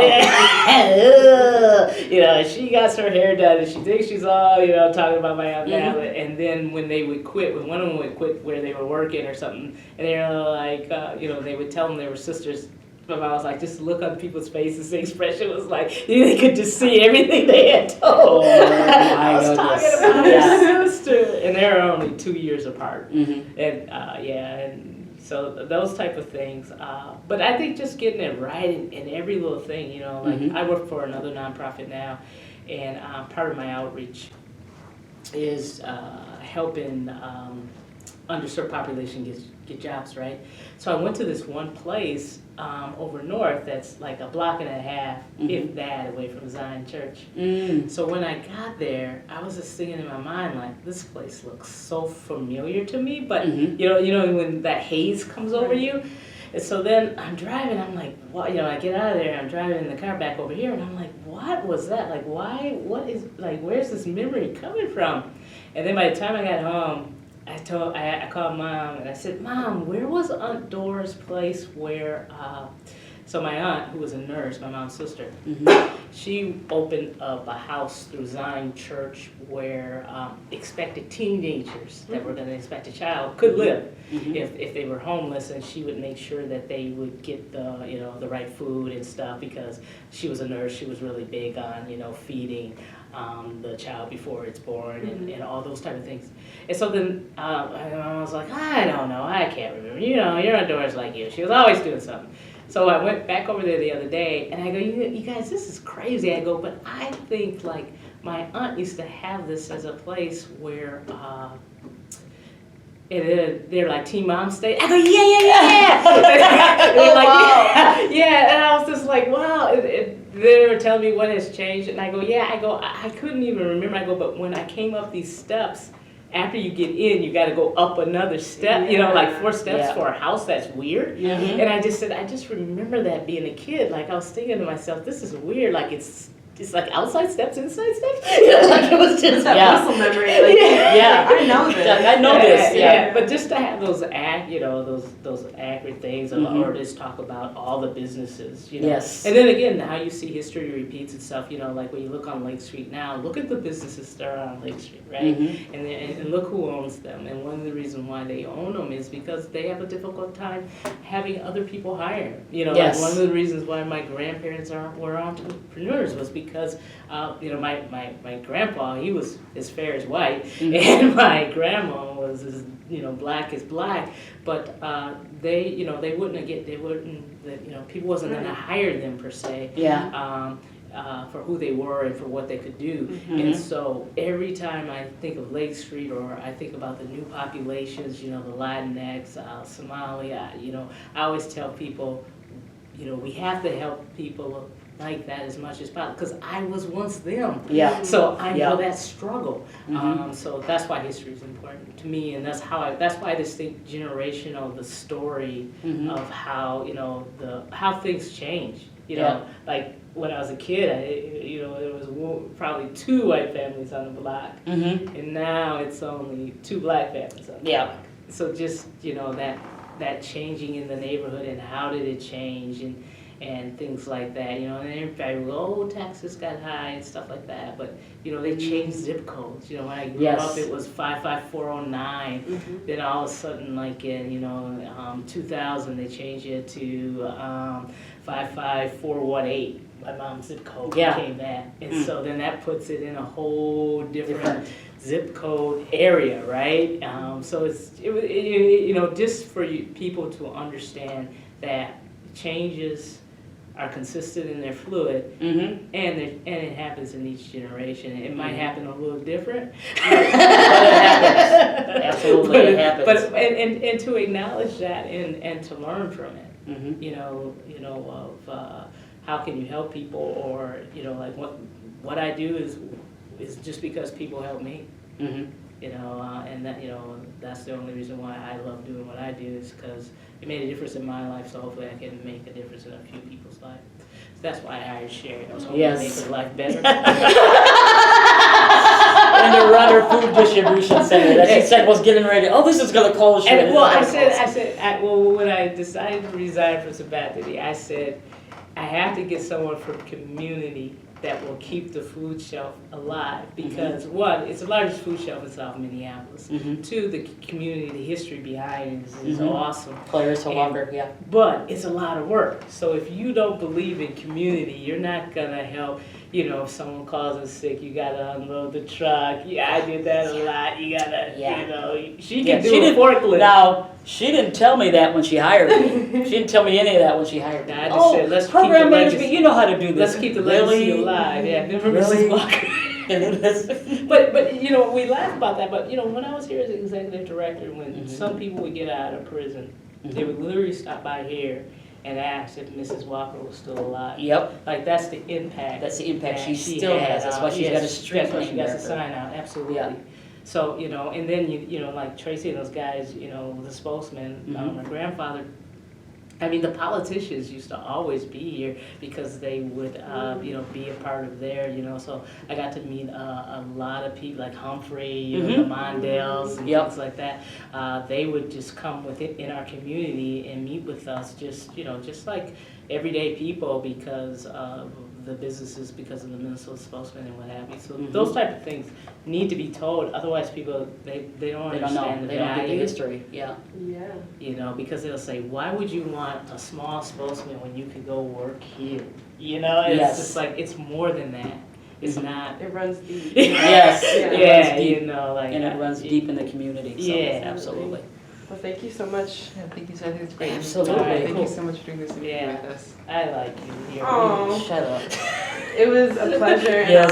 She got her hair done, and she thinks she's all talking about my Aunt Madeline. And then when they would quit, when one of them would quit where they were working or something, and they were like, they would tell them they were sisters. But I was like, just look on people's faces. The expression was like, they could just see everything they had told. I was talking about her sister, and they were only 2 years apart. And so those type of things. But I think just getting it right in every little thing. I work for another nonprofit now, and part of my outreach is helping underserved population get jobs, right? So I went to this one place over north that's like a block and a half, if that, away from Zion Church. So when I got there, I was just thinking in my mind, like, this place looks so familiar to me, but when that haze comes over you. And so then I'm driving, I'm like, well, I get out of there, I'm driving in the car back over here, and I'm like, what was that? Like, where's this memory coming from? And then by the time I got home, I called Mom, and I said, Mom, where was Aunt Dora's place where, so my aunt, who was a nurse, my mom's sister, she opened up a house through Zion Church where expected teenagers that were going to expect a child could live if they were homeless, and she would make sure that they would get the right food and stuff, because she was a nurse. She was really big on feeding the child before it's born and all those type of things. And so then I was like, I don't know, I can't remember. Your Aunt Dora's like you. She was always doing something. So I went back over there the other day, and I go, you guys, this is crazy. I go, but I think like my aunt used to have this as a place where they're like Teen Mom State. I go, yeah. They're like, yeah, and I was just like, wow. They were telling me what has changed, and I go, I couldn't even remember. I go, but when I came up these steps, after you get in, you got to go up another step, like 4 steps for a house. That's weird. And I just said, I just remember that being a kid. Like, I was thinking to myself, this is weird. Like, it's like outside steps, inside steps. Like, it was just muscle memory. Like, I know this. Yeah. But just to have those those accurate things, or just talk about all the businesses, Yes. And then again, how you see history repeats itself. Like when you look on Lake Street now, look at the businesses that are on Lake Street, right? And look who owns them. And one of the reasons why they own them is because they have a difficult time having other people hire them. Yes. Like one of the reasons why my grandparents were entrepreneurs was because my grandpa, he was as fair as white, and my grandma was as black as black, but they wouldn't people wasn't going to hire them per se. For who they were and for what they could do. And so every time I think of Lake Street, or I think about the new populations, the Latinx, Somalia, I always tell people, we have to help people like that as much as possible, because I was once them. So I know that struggle. So that's why history is important to me, and that's why I just think generational, the story of how how things change. Like when I was a kid, there was probably 2 white families on the block, and now it's only 2 black families on the block. So just that changing in the neighborhood, and how did it change, and things like that, and everybody will go, taxes got high and stuff like that, but they changed zip codes. When I grew up, it was 55409. Then all of a sudden, like in 2000, they changed it to 55418. My mom's zip code became that, and so then that puts it in a whole different zip code area, right? So it's just for people to understand that changes are consistent and they're fluid, and it happens in each generation. It might happen a little different, but it happens. Absolutely, it happens. But and to acknowledge that and to learn from it, how can you help people, or, you know, like what I do is just because people help me. Mm-hmm. You know, and that, you know, that's the only reason why I love doing what I do, is because it made a difference in my life, so hopefully I can make a difference in a few people's life. So that's why I hired Sherri. I was hoping to make her life better. And to run her food distribution center that she said was getting ready. Oh, this is gonna close. And, well, well, when I decided to resign from Sabathity, I said, I have to get someone from community that will keep the food shelf alive, because one, it's the largest food shelf in South Minneapolis. Two, the community, the history behind it is awesome. Players to longer, yeah. But it's a lot of work. So if you don't believe in community, you're not gonna help. You know, if someone calls in sick, you gotta unload the truck. Yeah, I did that a lot. You gotta, you know, she can do a forklift. Now, she didn't tell me that when she hired me. She didn't tell me any of that when she hired me. I just said, let's program keep the management, legacy. you know how to do this. Let's keep the legacy alive. Yeah, remember Mrs. Walker? But you know, we laugh about that. But you know, when I was here as executive director, when some people would get out of prison, they would literally stop by here and ask if Mrs. Walker was still alive. Yep. Like, that's the impact. That's the impact she she still had, has. That's why she's got a street That's why she name got there. the sign out. Absolutely. Yeah. So, you know, and then you know, like Tracy and those guys, you know, the spokesman, my grandfather. I mean, the politicians used to always be here because they would, you know, be a part of their, you know. So I got to meet a lot of people, like Humphrey, you know, the Mondales, and things like that. They would just come in our community and meet with us, just, you know, just like everyday people, because of the businesses, because of the Minnesota spokesman and what have you. So those type of things need to be told. Otherwise, people they don't understand the They don't get the value. history. Yeah. Yeah. You know, because they'll say, why would you want a small spokesman when you could go work here? You know, and it's just like, it's more than that. It's not. It runs deep. Yes. Yeah, you know, like. And it runs deep in the community. So Yeah. absolutely. Well, thank you so much. Yeah, thank you. So I think it's great. Absolutely. Thank Cool. you so much for doing this interview with us. I like you here. Aw. Shut up. It was a pleasure. And Yes.